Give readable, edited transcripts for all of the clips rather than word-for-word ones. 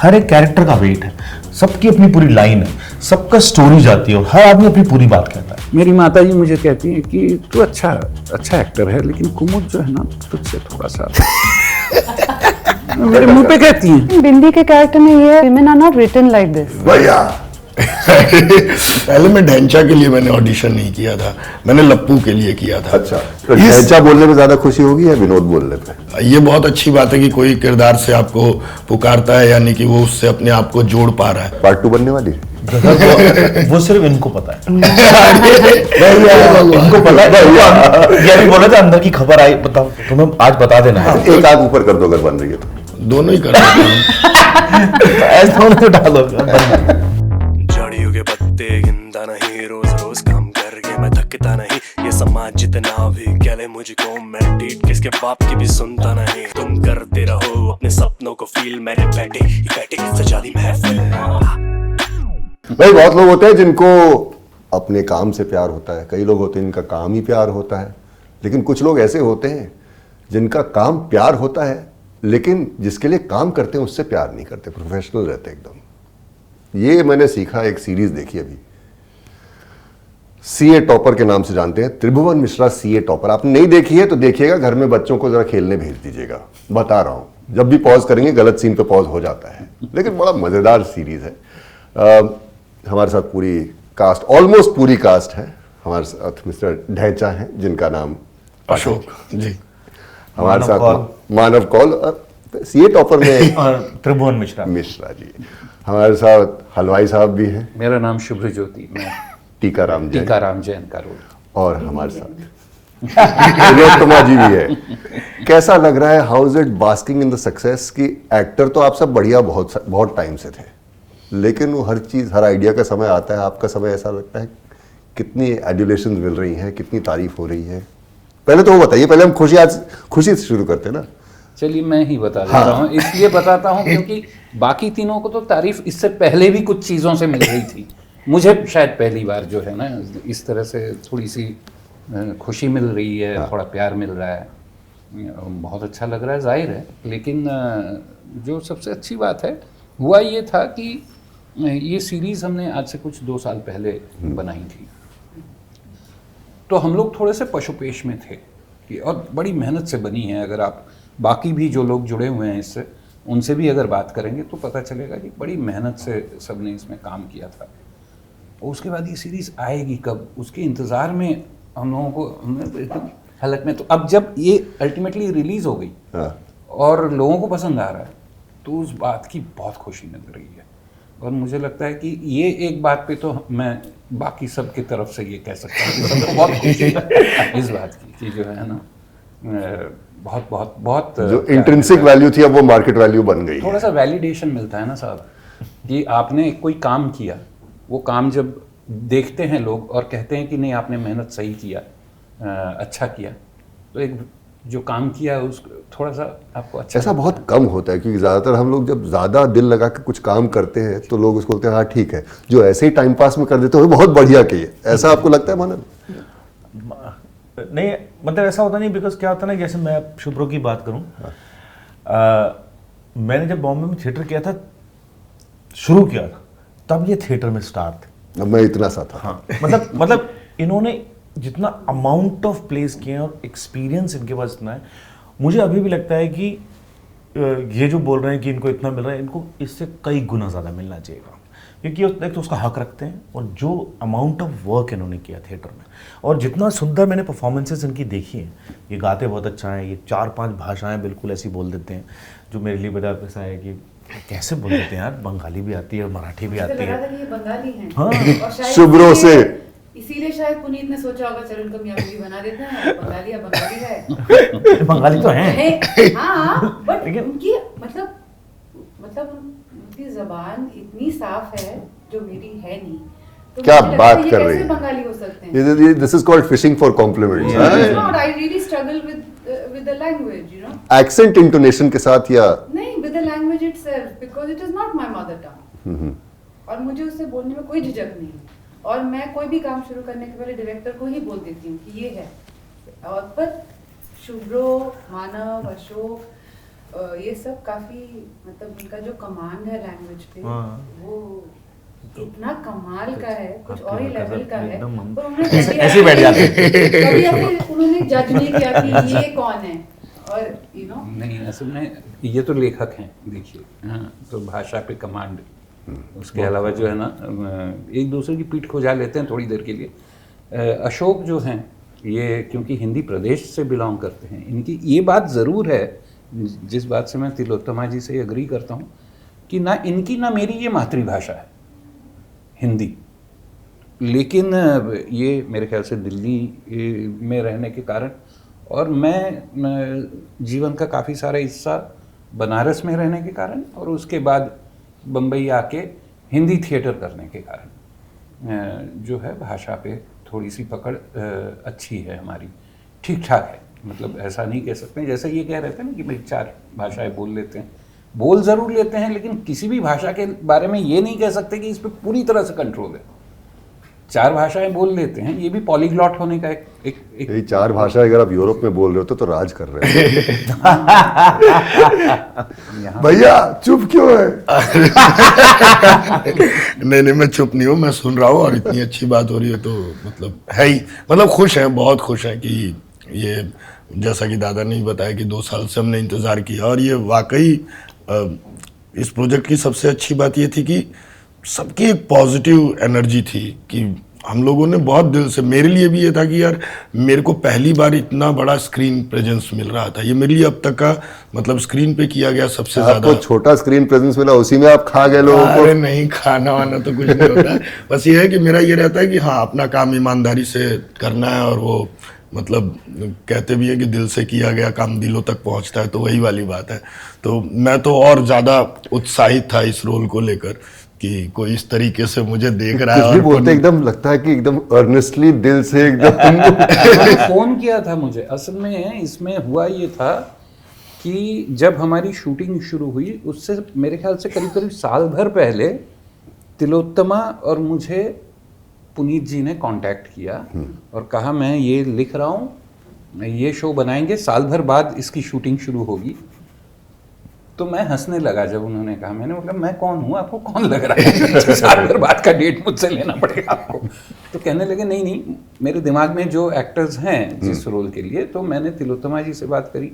हर एक कैरेक्टर का वेट है, सबकी अपनी पूरी लाइन है, सबका स्टोरी जाती है और हर आदमी अपनी पूरी बात कहता है। मेरी माता जी मुझे कहती हैं कि तू अच्छा एक्टर है, लेकिन कुमुद जो है ना तुझसे थोड़ा सा मेरे मुंह पे कहती हैं। बिंदी के कैरेक्टर में ये women are not written like this। भैया पहले मैं ढैंचा के लिए मैंने ऑडिशन नहीं किया था, मैंने लप्पू के लिए किया था। अच्छा, तो ढैंचा बोलने में ज्यादा खुशी होगी या विनोद बोलने पे? ये बहुत अच्छी बात है कि कोई किरदार से आपको पुकारता है, यानी कि वो उससे अपने आप को जोड़ पा रहा है। पार्ट 2 बनने वाली वो सिर्फ इनको पता है। इनको पता है, ये भी बोला था अंदर की खबर आई, बताओ तुम्हें आज बता देना है। एक आग ऊपर कर दो अगर बन रही है तो। दोनों ही कर सकते हैं। ऐसा होने तो डालो। झाड़ियों के पत्ते गिनता नहीं, रोज रोज काम करके मैं थकता नहीं। ये समाज जितना भी कह ले मुझको, मैं डीट किसके बाप की भी सुनता नहीं। तुम करते रहो अपने सपनों को फील, मैंने बैठे की सजा दी महफिल। भाई बहुत लोग होते हैं जिनको अपने काम से प्यार होता है, कई लोग होते हैं जिनका काम ही प्यार होता है, लेकिन कुछ लोग ऐसे होते हैं जिनका काम प्यार होता है लेकिन जिसके लिए काम करते हैं उससे प्यार नहीं करते, प्रोफेशनल रहते एकदम। ये मैंने सीखा, एक सीरीज देखी अभी, सीए टॉपर के नाम से जानते हैं, त्रिभुवन मिश्रा सीए टॉपर। आपने नहीं देखी है तो देखिएगा, घर में बच्चों को जरा खेलने भेज दीजिएगा, बता रहा हूं। जब भी पॉज करेंगे गलत सीन पे पॉज हो जाता है, लेकिन बड़ा मजेदार सीरीज है। हमारे साथ पूरी कास्ट, ऑलमोस्ट पूरी कास्ट है। हमारे साथ मिस्टर ढैंचा हैं जिनका नाम अशोक जी, हमारे साथ मानव कौल, सीए टॉपर में और त्रिभुवन मिश्रा जी। हमारे साथ हलवाई साहब भी हैं, मेरा नाम शुभ ज्योति, मैं टीकाराम जैन का रोल। और हमारे साथ विनोद जी भी है। कैसा लग रहा है, how is it basking in the success? की एक्टर तो आप सब बढ़िया बहुत टाइम से थे, लेकिन वो हर चीज, हर आइडिया का समय आता है, आपका समय ऐसा लगता है, कितनी एडुलेशन मिल रही है, कितनी तारीफ हो रही है? पहले तो वो बताइए, पहले हम खुशी से शुरू करते हैं ना। चलिए मैं ही बता देता हूँ, इसलिए बताता हूँ क्योंकि बाकी तीनों को तो तारीफ इससे पहले भी कुछ चीज़ों से मिल रही थी, मुझे शायद पहली बार जो है ना इस तरह से थोड़ी सी खुशी मिल रही है, थोड़ा प्यार मिल रहा है, बहुत अच्छा लग रहा है, जाहिर है। लेकिन जो सबसे अच्छी बात है हुआ ये था कि ये सीरीज़ हमने आज से कुछ 2 साल पहले बनाई थी, तो हम लोग थोड़े से पशुपेश में थे कि, और बड़ी मेहनत से बनी है। अगर आप बाकी भी जो लोग जुड़े हुए हैं इससे, उनसे भी अगर बात करेंगे तो पता चलेगा कि बड़ी मेहनत से सबने इसमें काम किया था। और उसके बाद ये सीरीज़ आएगी कब, उसके इंतज़ार में हम लोगों को, हमने हालत में, तो अब जब ये अल्टीमेटली रिलीज़ हो गई और लोगों को पसंद आ रहा है, तो उस बात की बहुत खुशी मिल रही है। और मुझे लगता है कि ये एक बात पे तो मैं बाकी सब की तरफ से ये कह सकता हूँ कि सबको बहुत खुशी है इस बात की कि जो है ना बहुत बहुत बहुत जो इंट्रिंसिक वैल्यू थी अब वो मार्केट वैल्यू बन गई। थोड़ा सा वैलिडेशन मिलता है ना साहब, कि आपने कोई काम किया, वो काम जब देखते हैं लोग और कहते हैं कि नहीं आपने मेहनत सही किया, अच्छा किया, तो एक जो काम किया उस थोड़ा सा आपको अच्छा। ऐसा बहुत कम होता है क्योंकि ज़्यादातर हम लोग जब ज़्यादा दिल लगा के कुछ काम करते हैं तो लोग उसको बोलते हैं हाँ ठीक है, जो ऐसे ही टाइम पास में कर देते हैं वो बहुत बढ़िया किए। ऐसा आपको लगता है मानव? नहीं, मतलब ऐसा होता नहीं, बिकॉज क्या होता है ना, जैसे मैं शुभ्रो की बात करूं, मैंने जब बॉम्बे में थिएटर किया था, शुरू किया था, तब ये थिएटर में स्टार थे। मैं इतना सा था। हाँ, मतलब इन्होंने जितना अमाउंट ऑफ प्लेस किए हैं और एक्सपीरियंस इनके पास इतना है, मुझे अभी भी लगता है कि ये जो बोल रहे हैं कि इनको इतना मिल रहा है, इनको इससे कई गुना ज़्यादा मिलना चाहिए, क्योंकि एक तो उसका हक रखते हैं, और जो अमाउंट ऑफ वर्क इन्होंने किया थिएटर में, और जितना सुंदर मैंने परफॉर्मेंसेस इनकी देखी हैं, ये गाते बहुत अच्छा है, ये 4-5 भाषाएं बिल्कुल ऐसी बोल देते हैं जो मेरे लिए बड़ा ऐसा है कि कैसे बोल देते हैं यार, बंगाली भी आती है, मराठी भी आती है। ये बंगाली हैं। हाँ, शुभ्रो से इसीलिए शायद पुनीत ने सोचा होगा चलो इनको मियाँ बीवी बना देते हैं, बंगाली है। बंगाली तो हैं। हाँ, बट उनकी मतलब उनकी जबान इतनी साफ है जो मेरी है नहीं, तो क्या मुझे बात लगता है कर ये रही कैसे है? बंगाली हो सकते हैं? This is called fishing for compliments. I really struggle with the language, you know. Accent intonation के साथ या नहीं, with the language itself, because it is not my mother tongue. और मुझे उससे बोलने में कोई झिझक नहीं, और मैं कोई भी काम शुरू करने के पहले डायरेक्टर को ही बोल देती हूँ कि ये है। और पर शुभ्रो, मानव, अशोक, ये सब काफी मतलब उनका जो कमांड है लैंग्वेज पे हाँ। वो इतना कमाल का है, कुछ आपकी और ही बकायदा लेवल का है। एकदम हम- पर उन्होंने ऐसे ऐसे ही बैठ जाते हैं। कभी ऐसे उन्होंने जज नहीं किया कि ये कौन है, और यू नो नहीं, असल में ये तो लेखक हैं, देखिए। हाँ, तो भाषा पे कमांड, उसके अलावा जो है ना एक दूसरे की पीठ खुजा लेते हैं थोड़ी देर के लिए। अशोक जो हैं ये क्योंकि हिंदी प्रदेश से बिलोंग करते हैं, इनकी ये बात ज़रूर है, जिस बात से मैं तिलोत्तमा जी से एग्री करता हूँ कि ना इनकी ना मेरी ये मातृभाषा है हिंदी, लेकिन ये मेरे ख्याल से दिल्ली में रहने के कारण और मैं जीवन का काफ़ी सारा हिस्सा बनारस में रहने के कारण और उसके बाद बम्बई आके हिंदी थिएटर करने के कारण जो है भाषा पे थोड़ी सी पकड़ अच्छी है हमारी, ठीक ठाक है। मतलब ऐसा नहीं कह सकते, जैसे ये कह रहे थे ना कि भाई 4 भाषाएं बोल लेते हैं, बोल ज़रूर लेते हैं, लेकिन किसी भी भाषा के बारे में ये नहीं कह सकते कि इस पर पूरी तरह से कंट्रोल है। 4 भाषाएं बोल लेते हैं, ये भी पॉलीग्लॉट होने का एक यही 4 भाषा अगर आप यूरोप में बोल रहे हो तो राज कर रहे हो। भैया चुप क्यों है? नहीं मैं चुप नहीं हूँ, मैं सुन रहा हूँ और इतनी अच्छी बात हो रही है तो मतलब है ही, मतलब खुश हैं, बहुत खुश हैं कि ये जैसा कि दादा ने बताया कि 2 साल से हमने इंतज़ार किया और ये वाकई इस प्रोजेक्ट की सबसे अच्छी बात ये थी कि सबकी एक पॉजिटिव एनर्जी थी कि हम लोगों ने बहुत दिल से, मेरे लिए भी ये था कि यार मेरे को पहली बार इतना बड़ा स्क्रीन प्रेजेंस मिल रहा था, ये मेरे लिए अब तक का मतलब स्क्रीन पे किया गया सबसे ज्यादा। आपको छोटा स्क्रीन प्रेजेंस मिला, उसी में आप खा गए लोगों को? अरे नहीं, खाना वाना तो कुछ नहीं होता है, बस ये है कि मेरा ये रहता है कि हाँ अपना काम ईमानदारी से करना है और वो मतलब कहते भी है कि दिल से किया गया काम दिलों तक पहुंचता है, तो वही वाली बात है। तो मैं तो और ज़्यादा उत्साहित था इस रोल को लेकर कि कोई इस तरीके से मुझे देख रहा है कुछ भी और बोलते एकदम लगता है कि एकदम अर्नेस्टली दिल से एकदम। फोन किया था मुझे, असल में इसमें हुआ ये था कि जब हमारी शूटिंग शुरू हुई उससे मेरे ख्याल से करीब करीब साल भर पहले तिलोत्तमा और मुझे पुनीत जी ने कांटेक्ट किया और कहा मैं ये लिख रहा हूँ, ये शो बनाएंगे, साल भर बाद इसकी शूटिंग शुरू होगी। तो मैं हंसने लगा जब उन्होंने कहा, मैंने बोला मैं कौन हूँ, आपको कौन लग रहा है साल भर बाद का डेट मुझसे लेना पड़ेगा आपको। तो कहने लगे नहीं मेरे दिमाग में जो एक्टर्स हैं जिस रोल के लिए, तो मैंने तिलोत्तमा जी से बात करी।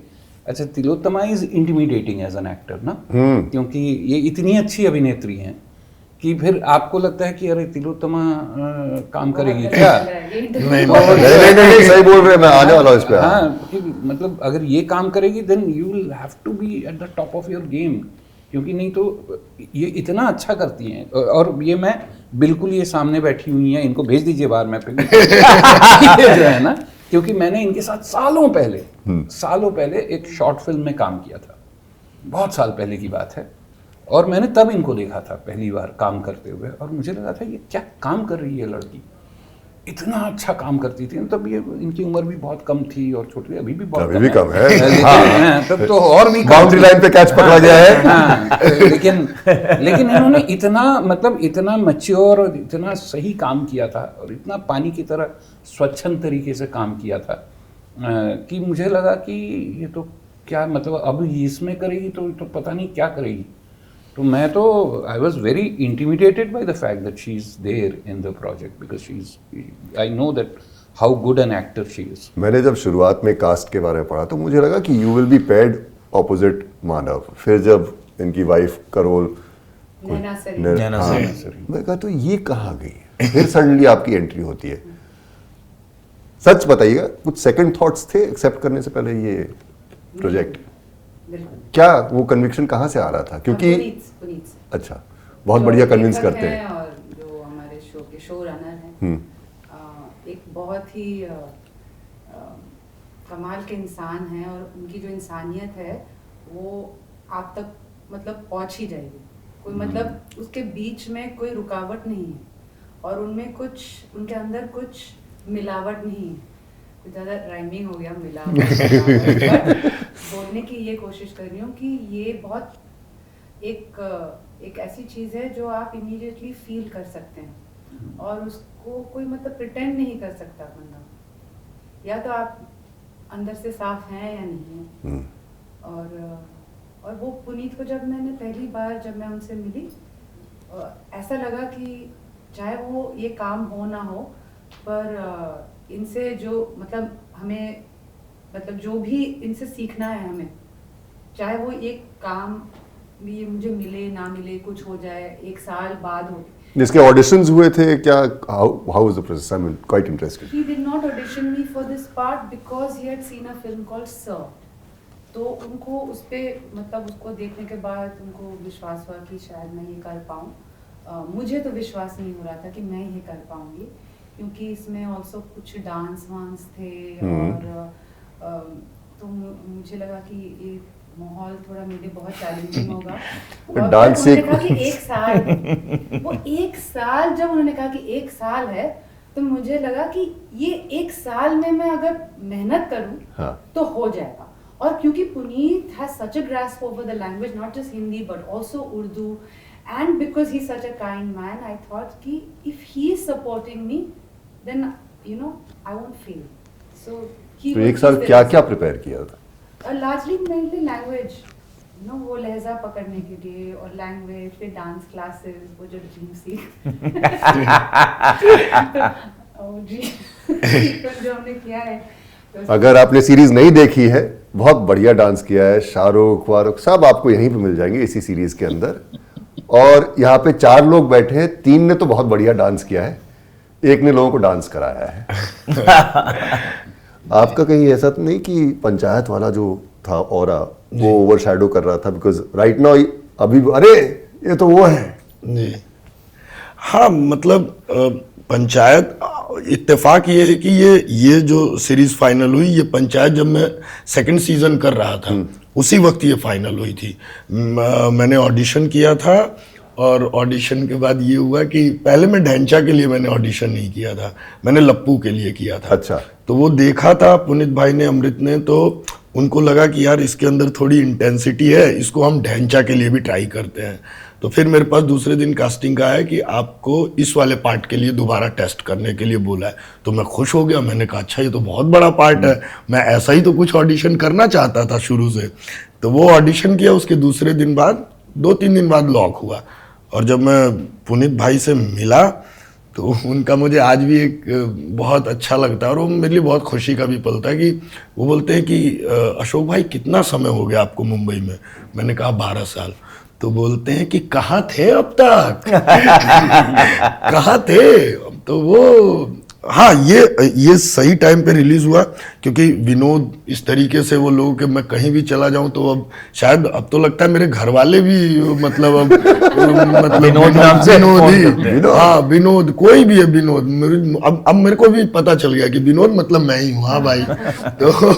अच्छा, Tilottama is intimidating as an actor ना, क्योंकि ये इतनी अच्छी अभिनेत्री हैं कि फिर आपको लगता है कि अरे तिलोत्तमा काम करेगी क्या? नहीं, सही बोल रहे हैं, मैं आने वाला हूँ इस पे। हाँ, कि मतलब अगर ये काम करेगी then you will have to be at the top of your game, क्योंकि नहीं तो ये इतना अच्छा करती हैं। और ये मैं बिल्कुल, ये सामने बैठी हुई हैं, इनको भेज दीजिए बाहर मैं ये जो है ना, क्योंकि मैंने इनके साथ सालों पहले एक शॉर्ट फिल्म में काम किया था, बहुत साल पहले की बात है, और मैंने तब इनको देखा था पहली बार काम करते हुए और मुझे लगा था ये क्या काम कर रही है लड़की, इतना अच्छा काम करती थी। तब ये इनकी उम्र भी बहुत कम थी और छोटी, अभी भी बहुत अभी भी कम है। लेकिन तब तो और भी बाउंड्री लाइन पे कैच पकड़ा गया है। हाँ, लेकिन इन्होंने इतना मतलब इतना मैच्योर और इतना सही काम किया था और इतना पानी की तरह स्वच्छंद तरीके से काम किया था कि मुझे लगा कि ये तो क्या मतलब अब इसमें करेगी तो पता नहीं क्या करेगी। तो मैं तो I was very intimidated by the fact that she is there in the project because she is, I know that how good an actor she is. मैंने जब शुरुआत में कास्ट के बारे में पढ़ा तो मुझे लगा कि you will be paid opposite Manav, फिर जब इनकी वाइफ का रोल नैना सरी। मैं कहा तो ये कहाँ गई, फिर सडनली आपकी एंट्री होती है। सच बताइएगा, कुछ सेकंड थॉट्स थे एक्सेप्ट करने से पहले ये प्रोजेक्ट? क्या वो कन्विक्शन कहाँ से आ रहा था? क्योंकि पुनीत से। अच्छा, बहुत बढ़िया कन्विंस करते हैं। और जो हमारे शो के शो रनर हैं, एक बहुत ही कमाल के इंसान हैं और उनकी जो इंसानियत है वो आप तक मतलब पहुंच ही जाएगी। कोई मतलब उसके बीच में कोई रुकावट नहीं है और उनमें कुछ, उनके अंदर कुछ मिलावट नहीं है। कुछ ज़्यादा राइमिंग हो गया, मिलावट बोलने की ये कोशिश कर रही हूँ कि ये बहुत एक ऐसी चीज़ है जो आप इमीडिएटली फील कर सकते हैं और उसको कोई मतलब प्रिटेंड नहीं कर सकता बंदा, या तो आप अंदर से साफ हैं या नहीं है। और और वो पुनीत को जब मैंने पहली बार जब मैं उनसे मिली, ऐसा लगा कि चाहे वो ये काम हो ना हो, पर इनसे जो मतलब हमें मतलब जो भी इनसे सीखना है हमें, चाहे वो एक काम भी मुझे मिले ना मिले, कुछ हो जाए, 1 साल बाद हो। जिसके ऑडिशंस हुए थे क्या, how was the process? I am quite interested. He did not audition me for this part because he had seen a film called Sir. तो उनको उस पे मतलब उसको देखने के बाद उनको विश्वास हुआ कि शायद मैं ये कर पाऊँ। मुझे तो विश्वास नहीं हो रहा था कि मैं ये कर पाऊँगी, क्योंकि इसमें ऑल्सो कुछ डांस वांस थे और तो मुझे लगा कि ये माहौल थोड़ा मेरे लिए बहुत चैलेंजिंग होगा। और डांस उन्होंने कहा कि 1 साल, वो 1 साल जब उन्होंने कहा कि 1 साल है, तो मुझे लगा कि ये 1 साल में मैं अगर मेहनत करूं हाँ। तो हो जाएगा। और क्योंकि Puneet has such a grasp over the language, not just Hindi but also Urdu, and because he such a kind man, I thought कि if he is supporting me then you know I won't fail. So तो 1 साल क्या क्या prepare किया था? Largely mainly language, no वो लहजा पकड़ने के लिए, और लैंग्वेज, फिर डांस क्लासेस, वो जो ड्रीम सीख जी जो हमने किया है। तो अगर आपने सीरीज नहीं देखी है, बहुत बढ़िया डांस किया है, शाहरुख वारुख सब आपको यहीं पे मिल जाएंगे इसी सीरीज के अंदर। और यहाँ पे 4 लोग बैठे हैं, 3 ने तो बहुत बढ़िया डांस किया है, 1 ने लोगों को डांस कराया है। आपका कहीं ऐसा तो नहीं कि पंचायत वाला जो था ऑरा वो ओवरशैडो कर रहा था? बिकॉज राइट नाउ अभी अरे ये तो वो है जी हाँ, मतलब पंचायत, इत्तेफाक ये है कि ये जो सीरीज फाइनल हुई, ये पंचायत जब मैं सेकंड सीजन कर रहा था उसी वक्त ये फाइनल हुई थी। मैंने ऑडिशन किया था, और ऑडिशन के बाद ये हुआ कि पहले मैं ढैंचा के लिए मैंने ऑडिशन नहीं किया था, मैंने लप्पू के लिए किया था। अच्छा। तो वो देखा था पुनीत भाई ने, अमृत ने, तो उनको लगा कि यार इसके अंदर थोड़ी इंटेंसिटी है, इसको हम ढैंचा के लिए भी ट्राई करते हैं। तो फिर मेरे पास दूसरे दिन कास्टिंग का है कि आपको इस वाले पार्ट के लिए दोबारा टेस्ट करने के लिए बोला है। तो मैं खुश हो गया, मैंने कहा अच्छा ये तो बहुत बड़ा पार्ट है, मैं ऐसा ही तो कुछ ऑडिशन करना चाहता था शुरू से। तो वो ऑडिशन किया, उसके दूसरे दिन बाद 2-3 दिन बाद लॉक हुआ। और जब मैं पुनीत भाई से मिला तो उनका मुझे आज भी एक बहुत अच्छा लगता है, और वो मेरे लिए बहुत खुशी का भी पल था कि वो बोलते हैं कि अशोक भाई कितना समय हो गया आपको मुंबई में? मैंने कहा 12 साल। तो बोलते हैं कि कहाँ थे अब तक? कहाँ थे? तो वो हाँ, ये सही टाइम पे रिलीज हुआ, क्योंकि विनोद इस तरीके से वो लोग कि मैं कहीं भी चला जाऊं तो अब शायद अब तो लगता है मेरे घर वाले भी मतलब अब मतलब विनोद नाम से विनोद फोन ही, करते हैं। हाँ विनोद, कोई भी है विनोद। अब मेरे को भी पता चल गया कि विनोद मतलब मैं ही हूँ। हाँ भाई। तो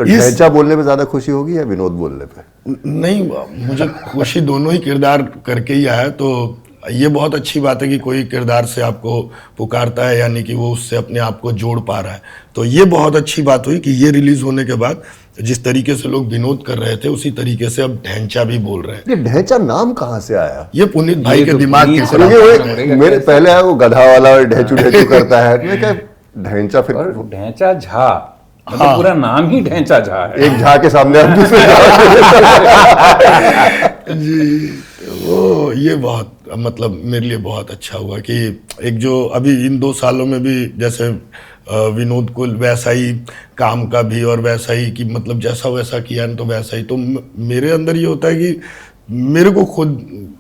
ढैंचा बोलने में ज्यादा खुशी होगी या विनोद बोलने पे? नहीं, मुझे खुशी दोनों ही किरदार करके ही आया, तो ये बहुत अच्छी बात है कि कोई किरदार से आपको पुकारता है, यानी कि वो उससे अपने आप को जोड़ पा रहा है। तो ये बहुत अच्छी बात हुई कि ये रिलीज होने के बाद जिस तरीके से लोग विनोद कर रहे थे उसी तरीके से अब ढैंचा भी बोल रहे हैं। ये ढैंचा नाम कहाँ से आया? ये पुनीत भाई ये के तो दिमाग पुनीत के भाई- खिलाफ। मेरे पहले है वो गधा वाला और ढेचू ढेचू करता है, मैं क्या ढैंचा, फिर और ढैंचा झा, मतलब पूरा नाम ही ढैंचा झा है। एक झा के सामने आप दूसरे जी, तो वो ये बहुत मतलब मेरे लिए बहुत अच्छा हुआ कि एक जो अभी इन 2 सालों में भी जैसे विनोद को वैसा ही काम का भी, और वैसा ही कि मतलब जैसा वैसा किया तो वैसा ही। तो मेरे अंदर ये होता है कि मेरे को खुद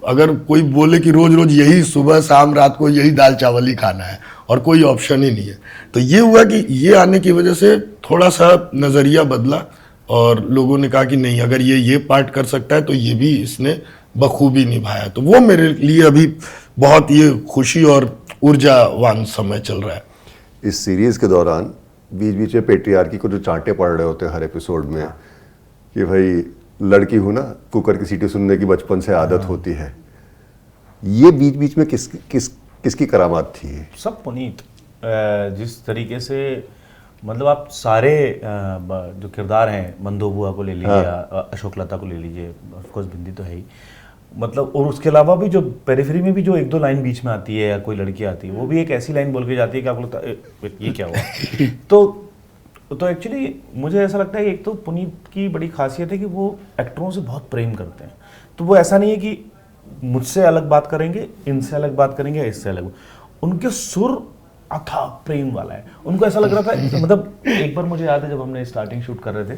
अगर कोई बोले कि रोज रोज यही सुबह शाम रात को यही दाल चावल ही खाना है और कोई ऑप्शन ही नहीं है, तो ये हुआ कि ये आने की वजह से थोड़ा सा नज़रिया बदला, और लोगों ने कहा कि नहीं, अगर ये पार्ट कर सकता है तो ये भी इसने बखूबी निभाया। तो वो मेरे लिए अभी बहुत ये खुशी और ऊर्जावान समय चल रहा है। इस सीरीज के दौरान बीच बीच में पेट्रियार्की को जो चांटे पड़ रहे होते हैं हर एपिसोड में, कि भाई लड़की हूं ना, कुकर की सीटी सुनने की बचपन से आदत होती है, ये बीच बीच में किसकी करामात थी? सब पुनीत। जिस तरीके से मतलब आप सारे जो किरदार हैं, मंदो बुआ को ले लीजिए, अशोक लता को ले लीजिए, ऑफकोर्स बिंदी तो है ही, मतलब, और उसके अलावा भी जो पेरिफेरी में भी जो 1-2 लाइन बीच में आती है या कोई लड़की आती है, वो भी एक ऐसी लाइन बोल के जाती है कि आपको लगता है ये क्या हुआ। तो तो एक्चुअली मुझे ऐसा लगता है कि एक तो पुनीत की बड़ी खासियत है कि वो एक्टरों से बहुत प्रेम करते हैं। तो वो ऐसा नहीं है कि मुझसे अलग बात करेंगे, इनसे अलग बात करेंगे, इससे अलग। उनके सुर अथाह प्रेम वाला है। उनको ऐसा लग रहा था, मतलब एक बार मुझे याद है जब हमने स्टार्टिंग शूट कर रहे थे,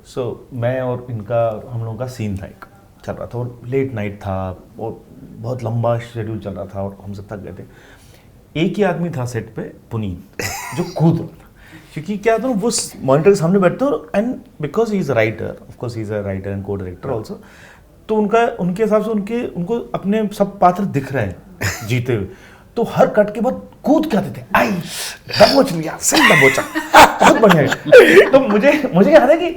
सो मैं और इनका, हम लोगों का सीन था, एक चल रहा था और लेट नाइट था और बहुत लंबा शेड्यूल चल रहा था और हम सब थक गए थे। एक ही आदमी था सेट पे, पुनीत, जो कूद रहा था। क्योंकि क्या था, वो मॉनिटर के सामने बैठते और and because he is a writer, of course he is a writer and को डायरेक्टर आल्सो, तो उनके हिसाब से उनको अपने सब पात्र दिख रहे हैं जीते हुए। तो हर कट के बाद कूद के आते थे, आई दबोच लिया, सही दबोचा, बहुत बढ़िया है। तो मुझे याद है कि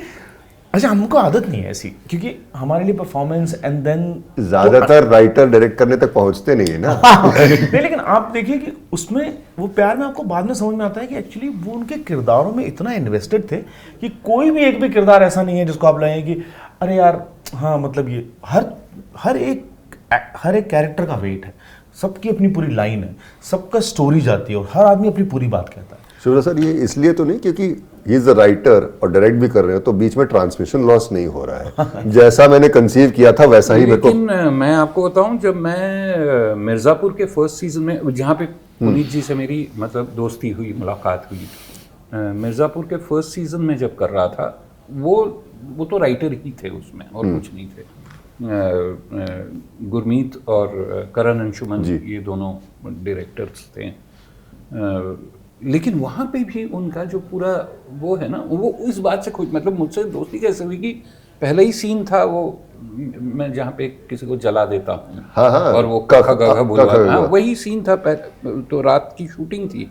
अच्छा, हमको आदत नहीं है ऐसी, क्योंकि हमारे लिए परफॉर्मेंस एंड देन ज्यादातर राइटर डायरेक्ट करने तक पहुंचते नहीं है ना। नहीं, लेकिन आप देखिए कि उसमें वो प्यार में आपको बाद में समझ में आता है कि एक्चुअली वो उनके किरदारों में इतना इन्वेस्टेड थे कि कोई भी एक भी किरदार ऐसा नहीं है जिसको आप लगें कि अरे यार हाँ, मतलब ये हर एक कैरेक्टर का वेट है, सबकी अपनी पूरी लाइन है, सबका स्टोरी जाती है और हर आदमी अपनी पूरी बात कहता है। शिवरा सर, ये इसलिए तो नहीं क्योंकि ही इज द राइटर और डायरेक्ट भी कर रहे हो, तो बीच में ट्रांसमिशन लॉस नहीं हो रहा है। जैसा मैंने कंसीव किया था वैसा ही मेरे को। लेकिन मैं आपको बताऊं, जब मैं मिर्ज़ापुर के फर्स्ट सीजन में, जहाँ पे पुनीत जी से मेरी मतलब दोस्ती हुई, मुलाकात हुई, मिर्ज़ापुर के फर्स्ट सीजन में जब कर रहा था, वो तो राइटर ही थे उसमें और कुछ नहीं थे। गुरमीत और करण अंशुमन, ये दोनों डायरेक्टर्स थे। लेकिन वहाँ पे भी उनका जो पूरा वो है ना, वो इस बात से खुश, मतलब मुझसे दोस्ती कैसे हुई कि पहले ही सीन था वो, मैं जहाँ पे किसी को जला देता हूँ, हाँ, और वो कखा बुलवा, वही सीन था। तो रात की शूटिंग थी,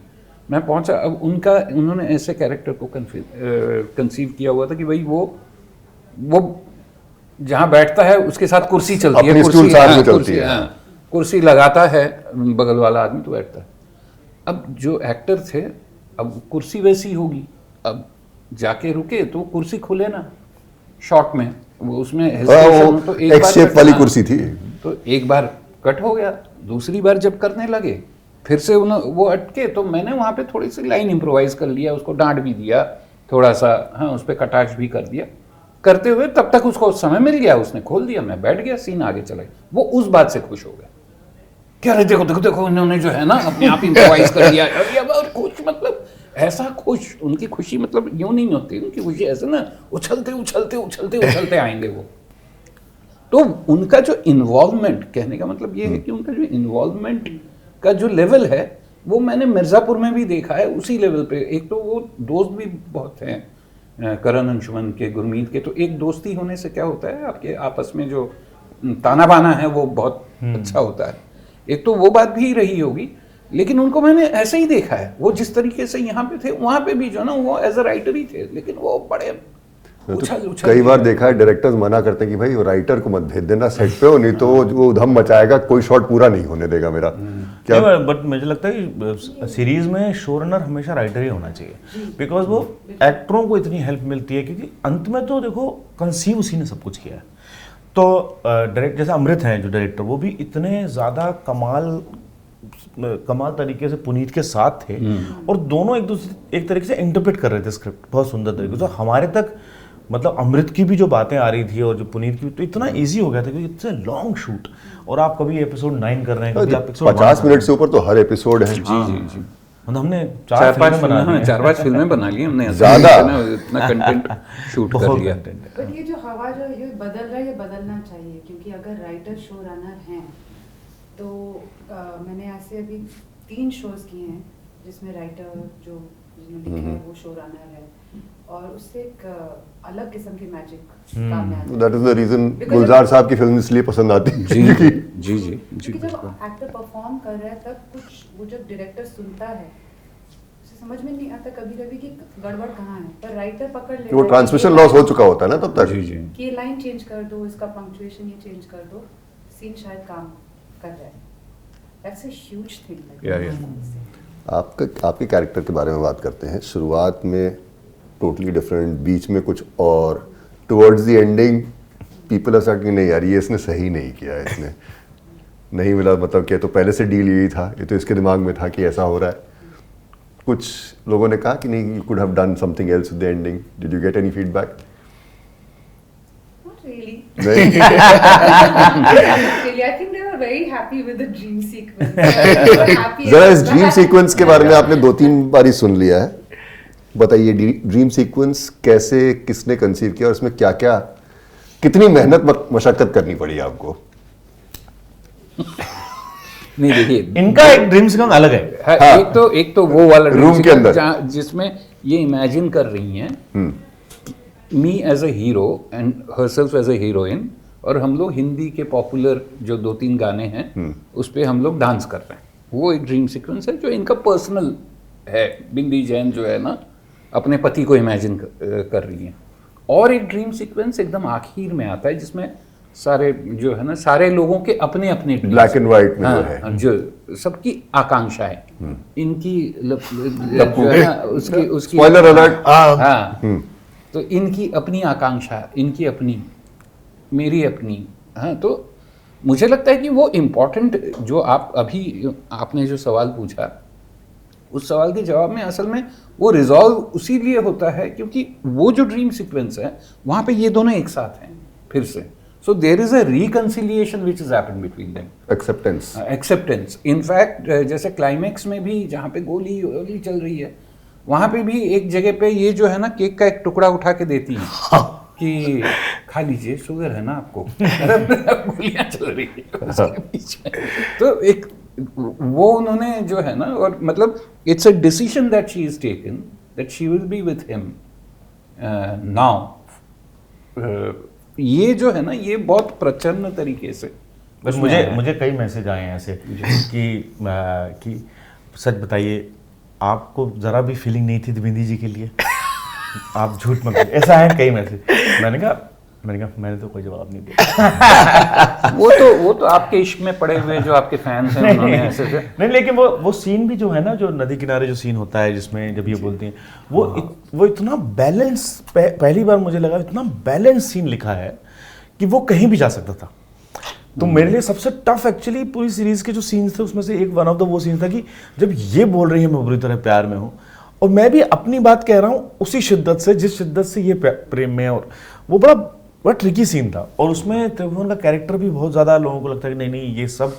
मैं पहुँचा। अब उन्होंने ऐसे कैरेक्टर को कंसीव किया हुआ था कि भाई वो जहाँ बैठता है उसके साथ कुर्सी चलती है, कुर्सी लगाता है बगल वाला आदमी तो बैठता है। अब जो एक्टर थे, अब कुर्सी वैसी होगी, अब जाके रुके तो कुर्सी खुले ना शॉट में, वो उसमें हेजिटेशन, तो एक शेप वाली कुर्सी थी, तो एक बार कट हो गया। दूसरी बार जब करने लगे फिर से वो अटके, तो मैंने वहाँ पे थोड़ी सी लाइन इम्प्रोवाइज कर लिया, उसको डांट भी दिया थोड़ा सा, हाँ उस पर कटाक्ष भी कर दिया। करते हुए तब तक उसको समय मिल गया, उसने खोल दिया, मैं बैठ गया, सीन आगे चला गया। वो उस बात से खुश हो गया, क्या रहे देखो इन्होंने जो है ना अपने आप इम्प्रोवाइज कर दिया। और कुछ मतलब ऐसा खुश, उनकी खुशी मतलब यूं नहीं होती, उनकी खुशी ऐसे ना उछलते आएंगे वो। तो उनका जो इन्वॉल्वमेंट, कहने का मतलब ये है कि उनका जो इन्वॉल्वमेंट का जो लेवल है वो मैंने मिर्ज़ापुर में भी देखा है, उसी लेवल पे। एक तो वो दोस्त भी बहुत हैं, करण अंशुमन के, गुरमीत के, तो एक दोस्ती होने से क्या होता है, आपके आपस में जो ताना बाना है वो बहुत अच्छा होता है। एक तो वो बात भी रही होगी, लेकिन उनको मैंने ऐसे ही देखा है, वो जिस तरीके से यहाँ पे थे वहाँ पे भी जो ना वो एज अ राइटर ही थे, लेकिन वो बड़े तो कई बार देखा है डायरेक्टर्स मना करते हैं कि भाई राइटर को मत भेज देना सेट पे, हो नहीं तो वो उधम मचाएगा, कोई शॉट पूरा नहीं होने देगा मेरा। क्या बट मुझे लगता है कि सीरीज में शो रनर हमेशा राइटर ही होना चाहिए, बिकॉज वो एक्टरों को इतनी हेल्प मिलती है, क्योंकि अंत में तो देखो कंसीव उसी ने सब कुछ किया है। तो डायरेक्ट जैसे अमृत हैं जो डायरेक्टर, वो भी इतने ज़्यादा कमाल तरीके से पुनीत के साथ थे और दोनों एक तरीके से इंटरप्रेट कर रहे थे स्क्रिप्ट बहुत सुंदर तरीके से। हमारे तक मतलब अमृत की भी जो बातें आ रही थी और जो पुनीत की, तो इतना इजी हो गया था क्योंकि इट्स लॉन्ग शूट और आप कभी एपिसोड 9 कर रहे हैं, कभी आप एपिसोड 50 मिनट से ऊपर तो हर एपिसोड है। जी। मतलब हमने 4-5 फिल्में बना ली हमने, ज़्यादा इतना कंटेंट शूट कर लिया। बट ये जो हवा जो ये बदल रहा है, ये बदलना चाहिए, क्योंकि अगर राइटर शो रनर हैं तो मैंने ऐसे अभी 3 शोज किए हैं जिसमें राइटर जो जिसने लिखा है वो शो रनर है, और उससे एक अलग किस्म की मैजिक काम में आती है। दैट इज द रीजन गुलजार साहब की फिल्म इसलिए पसंद आती है। जी। क्योंकि जब एक्टर परफॉर्म कर रहा है तब कुछ वो जब डायरेक्टर सुनता है उसे समझ में नहीं आता कभी-कभी कि गड़बड़ कहाँ है, पर राइटर पकड़ लेता है। वो ट्रांसमिशन लॉस हो चुका होता है ना तब तक। जी। कि ये लाइन चेंज कर दो, इसका पंक्चुएशन ये चेंज कर दो, सीन शायद काम कर रहा है। That's a huge thing. आपके कैरेक्टर के बारे में बात करते हैं। शुरुआत में टोटली डिफरेंट, बीच में कुछ और, towards the ending people are saying नहीं यार ये इसने सही नहीं किया है, इसने नहीं मिला, मतलब क्या तो पहले से डील यही था, ये तो इसके दिमाग में था कि ऐसा हो रहा है। कुछ लोगों ने कहा कि नहीं, you could have done something else with the ending? Did you get any feedback? Not really. नहीं. Really, I think they were very happy with the dream sequence. They were happy. जरा इस ड्रीम सीक्वेंस के बारे में आपने 2-3 बार ही सुन लिया है, बताइए ड्रीम सीक्वेंस कैसे, किसने कंसीव किया और इसमें क्या क्या, कितनी मेहनत मशक्कत करनी पड़ी आपको? नहीं देखिए, इनका एक ड्रीम सीक्वेंस अलग है। हाँ। एक तो वो वाला रूम के अंदर जिसमें ये इमेजिन कर रही हैं me as a hero and herself as a heroine, और हम लोग हिंदी के पॉपुलर जो 2-3 गाने हैं उस पे हम लोग डांस कर रहे हैं। वो एक ड्रीम सीक्वेंस है जो इनका पर्सनल है। बिंदी जैन जो है ना, अपने पति को इमेजिन कर रही है। और एक ड्रीम सीक्वेंस एकदम आखिर में आता है जिसमें सारे जो है ना, सारे लोगों के अपने अपने ब्लैक एंड व्हाइट में जो है, हाँ, जो सबकी आकांक्षा है, इनकी जो है ना, उसकी स्पॉइलर अलर्ट। हाँ, तो इनकी अपनी आकांक्षा, इनकी अपनी, मेरी अपनी। हाँ, तो मुझे लगता है कि वो इम्पोर्टेंट जो आप अभी आपने जो सवाल पूछा, उस सवाल के जवाब में असल में वो रिजॉल्व उसी लिए होता है क्योंकि वो जो ड्रीम सीक्वेंस है वहाँ पे ये दोनों एक साथ हैं फिर से। So there is a reconciliation which has happened between them. Acceptance. Acceptance. In fact, जैसे क्लाइमेक्स में भी जहाँ पे गोली चल रही है, वहाँ पे भी एक जगह पे ये जो है ना, केक का एक टुकड़ा उठा के देती है कि खा लीजिए, शुगर है ना आपको। गोलियाँ चल रही है उसके बीच में। तो एक वो उन्होंने जो है ना, और मतलब it's a decision that she is taken that she will be with him now. ये जो है ना, ये बहुत प्रचन्न तरीके से बस मुझे कई मैसेज आए हैं ऐसे कि सच बताइए, आपको जरा भी फीलिंग नहीं थी बिंदी जी के लिए? आप झूठ मत बोलिए, ऐसा है कई मैसेज। मैंने कहा मैंने तो कोई जवाब नहीं दिया। वो तो आपके इश्क में पड़े हुए जो आपके फैंस हैं उन्होंने ऐसे से नहीं, लेकिन वो सीन भी जो है ना, जो नदी किनारे जो सीन होता है जिसमें जब ये बोलती हैं, वो इतना बैलेंस, पहली बार मुझे लगा इतना बैलेंस सीन लिखा है कि वो कहीं भी जा सकता था। तो मेरे लिए सबसे टफ एक्चुअली पूरी सीरीज के जो सीन्स थे उसमें से एक वन ऑफ द वो सीन था कि जब ये बोल रही है मैं बुरी तरह प्यार में हूँ, और मैं भी अपनी बात कह रहा हूँ उसी शिद्दत से जिस शिद्दत से ये प्रेम में है। और वो बड़ा ट्रिकी सीन था, और उसमें त्रिभुवन का कैरेक्टर भी बहुत ज़्यादा लोगों को लगता है कि नहीं ये सब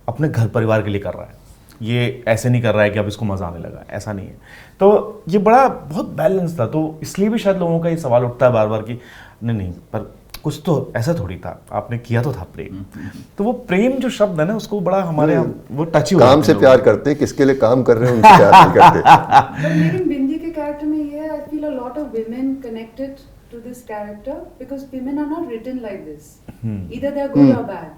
अपने घर परिवार के लिए कर रहा है, ये ऐसे नहीं कर रहा है कि अब इसको मजा आने लगा, ऐसा नहीं है। तो ये बहुत बैलेंस था, तो इसलिए भी शायद लोगों का ये सवाल उठता है बार बार कि नहीं पर कुछ तो ऐसा थोड़ी था, आपने किया तो था प्रेम। तो वो प्रेम जो शब्द है ना, उसको बड़ा हमारे यहाँ वो टची काम से प्यार करते हैं, किसके लिए काम कर रहे हैं उनसे प्यार नहीं करते। लेकिन बिंदी के कैरेक्टर में ये I feel a lot of women connected to this character because women are not written like this. Either they are good or bad.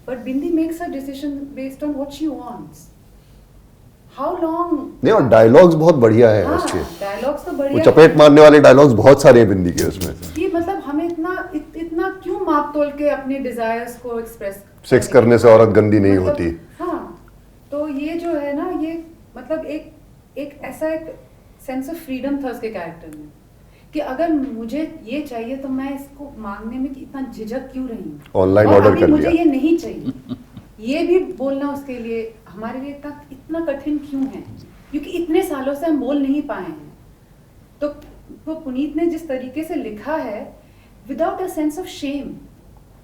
But Bindi makes her decision based on what she wants. How long? नहीं, और dialogues बहुत बढ़िया है हाँ, उसके। Dialogues तो वो बढ़िया चपेट मारने वाले डायलॉग्स बहुत सारे हैं बिंदी के उसमें। कि मतलब हमें इतना क्यों माप तोल के अपने डिजायर्स को एक्सप्रेस सेक्स करने से औरत गंदी नहीं होती। हाँ, तो ये जो है ना, ये मतलब एक ऐसा एक सेंस ऑफ फ्रीडम था उसके कैरेक्टर में कि अगर मुझे ये चाहिए तो मैं इसको मांगने में इतना झिझक क्यों रही हूँ, ऑनलाइन और ऑर्डर अभी कर मुझे लिया। ये नहीं चाहिए, ये भी बोलना उसके लिए हमारे लिए इतना कठिन क्यों है, क्योंकि इतने सालों से हम बोल नहीं पाए हैं। तो वो पुनीत ने जिस तरीके से लिखा है, without a sense of shame,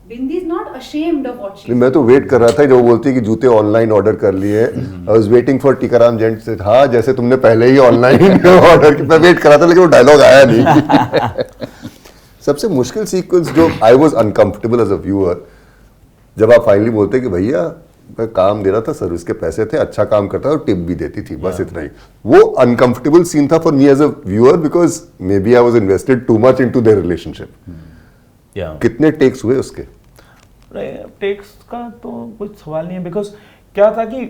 bindi is not ashamed of what she मैं तो वेट कर रहा था जब वो बोलती है कि जूते ऑनलाइन ऑर्डर कर लिए। I was waiting for Tikaram जेंट से, हाँ जैसे तुमने पहले ही ऑनलाइन ऑर्डर किया, मैं वेट कर रहा था लेकिन वो डायलॉग आया नहीं। सबसे मुश्किल सीक्वेंस जो I was uncomfortable as a viewer, जब आप फाइनली बोलते हैं कि भैया मैं काम दे रहा था, सर्विस के पैसे थे, अच्छा काम करता था और टिप भी देती थी, बस इतना ही। वो अनकंफर्टेबल सीन था for me as a viewer because maybe I was invested too much into their relationship. कितने टेक्स हुए उसके? टेक्स का तो कुछ सवाल नहीं है, बिकॉज क्या था कि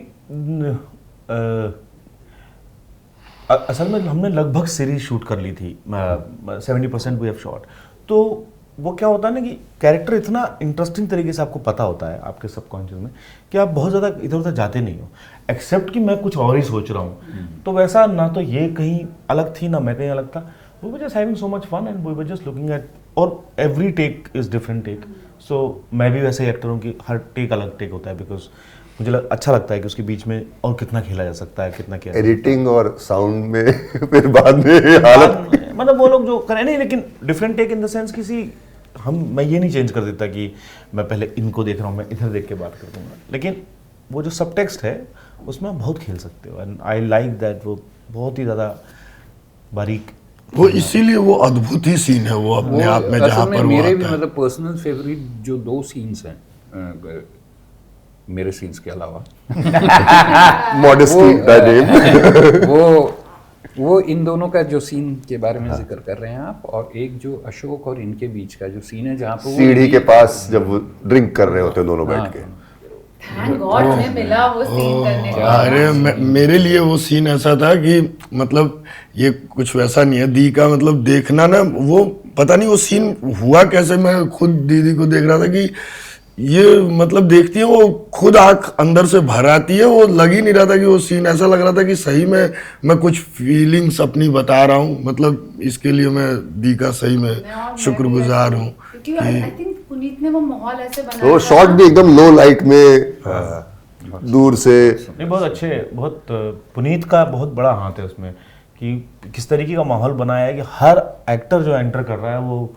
असल में हमने लगभग सीरीज शूट कर ली थी, 70% वी हैव शॉट। तो वो क्या होता है ना कि कैरेक्टर इतना इंटरेस्टिंग तरीके से आपको पता होता है आपके सबकॉन्शियस में कि आप बहुत ज़्यादा इधर उधर जाते नहीं हो, एक्सेप्ट कि मैं कुछ और ही सोच रहा हूँ। तो वैसा ना तो ये कहीं अलग थी ना मैं कहीं अलग था। We were just having so much fun and we were just looking at, और every take is different take, सो मैं भी वैसे ही एक्टर हूँ कि हर टेक अलग टेक होता है, बिकॉज मुझे अच्छा लगता है कि उसके बीच में और कितना खेला जा सकता है, कितना किया एडिटिंग और साउंड में फिर बाद में हालत मतलब वो लोग जो करें नहीं, लेकिन different take in the sense मैं ये नहीं चेंज कर देता कि मैं पहले इनको देख रहा हूँ, मैं इधर देख के बात कर दूंगा, लेकिन वो जो सब टेक्स्ट है उसमें आप बहुत खेल सकते हो, एंड आई लाइक दैट। वो बहुत ही ज़्यादा बारीक, वो इसीलिए वो अद्भुत ही सीन है वो अपने आप में, जहाँ पर वो मेरे भी आता है। मतलब पर्सनल फेवरेट जो 2 सीन्स हैं मेरे सीन्स के अलावा मॉडेस्टी द नेम वो इन दोनों का जो सीन के बारे में जिक्र कर रहे हैं आप, और एक जो अशोक और इनके बीच का जो सीन है जहाँ पर सीढ़ी के पास जब वो ड्रिंक कर रहे होते हैं दोनों बैठ के, थैंक गॉड हमें मिला वो सीन करने का। अरे मेरे लिए वो सीन ऐसा था कि मतलब ये कुछ वैसा नहीं है दी का, मतलब देखना ना, वो पता नहीं वो सीन हुआ कैसे, मैं खुद दीदी को देख रहा था कि ये मतलब देखती है वो खुद आंख अंदर से भर आती है, वो लग ही नहीं रहा था कि वो सीन, ऐसा लग रहा था कि सही में मैं कुछ फीलिंग्स अपनी बता रहा हूँ। मतलब इसके लिए मैं दी का सही में शुक्रगुजार हूँ। क्योंकि आई थिंक पुनीत ने वो माहौल ऐसे बनाया वो था शॉट ना। भी एकदम लो लाइट में दूर से, नहीं बहुत अच्छे, बहुत पुनीत का बहुत बड़ा हाथ है उसमें कि किस तरीके का माहौल बनाया है कि हर एक्टर जो एंटर कर रहा है वो,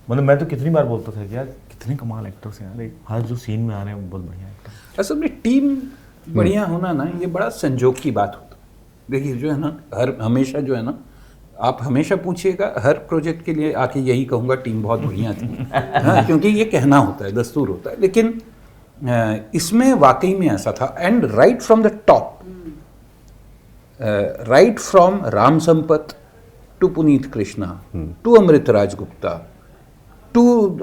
मतलब मैं तो कितनी बार बोलता था कि यार कितने कमाल एक्टर्स हैं यार, हर जो सीन में आ रहे हैं वो बहुत बढ़िया एक्टर। असल में टीम बढ़िया होना ना, ये बड़ा संजोग की बात होता है। देखिए जो है ना, हमेशा जो है ना, आप हमेशा पूछिएगा, हर प्रोजेक्ट के लिए आके यही कहूँगा टीम बहुत बढ़िया थी हाँ, क्योंकि ये कहना होता है, दस्तूर होता है, लेकिन इसमें वाकई में ऐसा था। And right from the top, right from Ram Sampat to Puneet Krishna to Amritraj Gupta to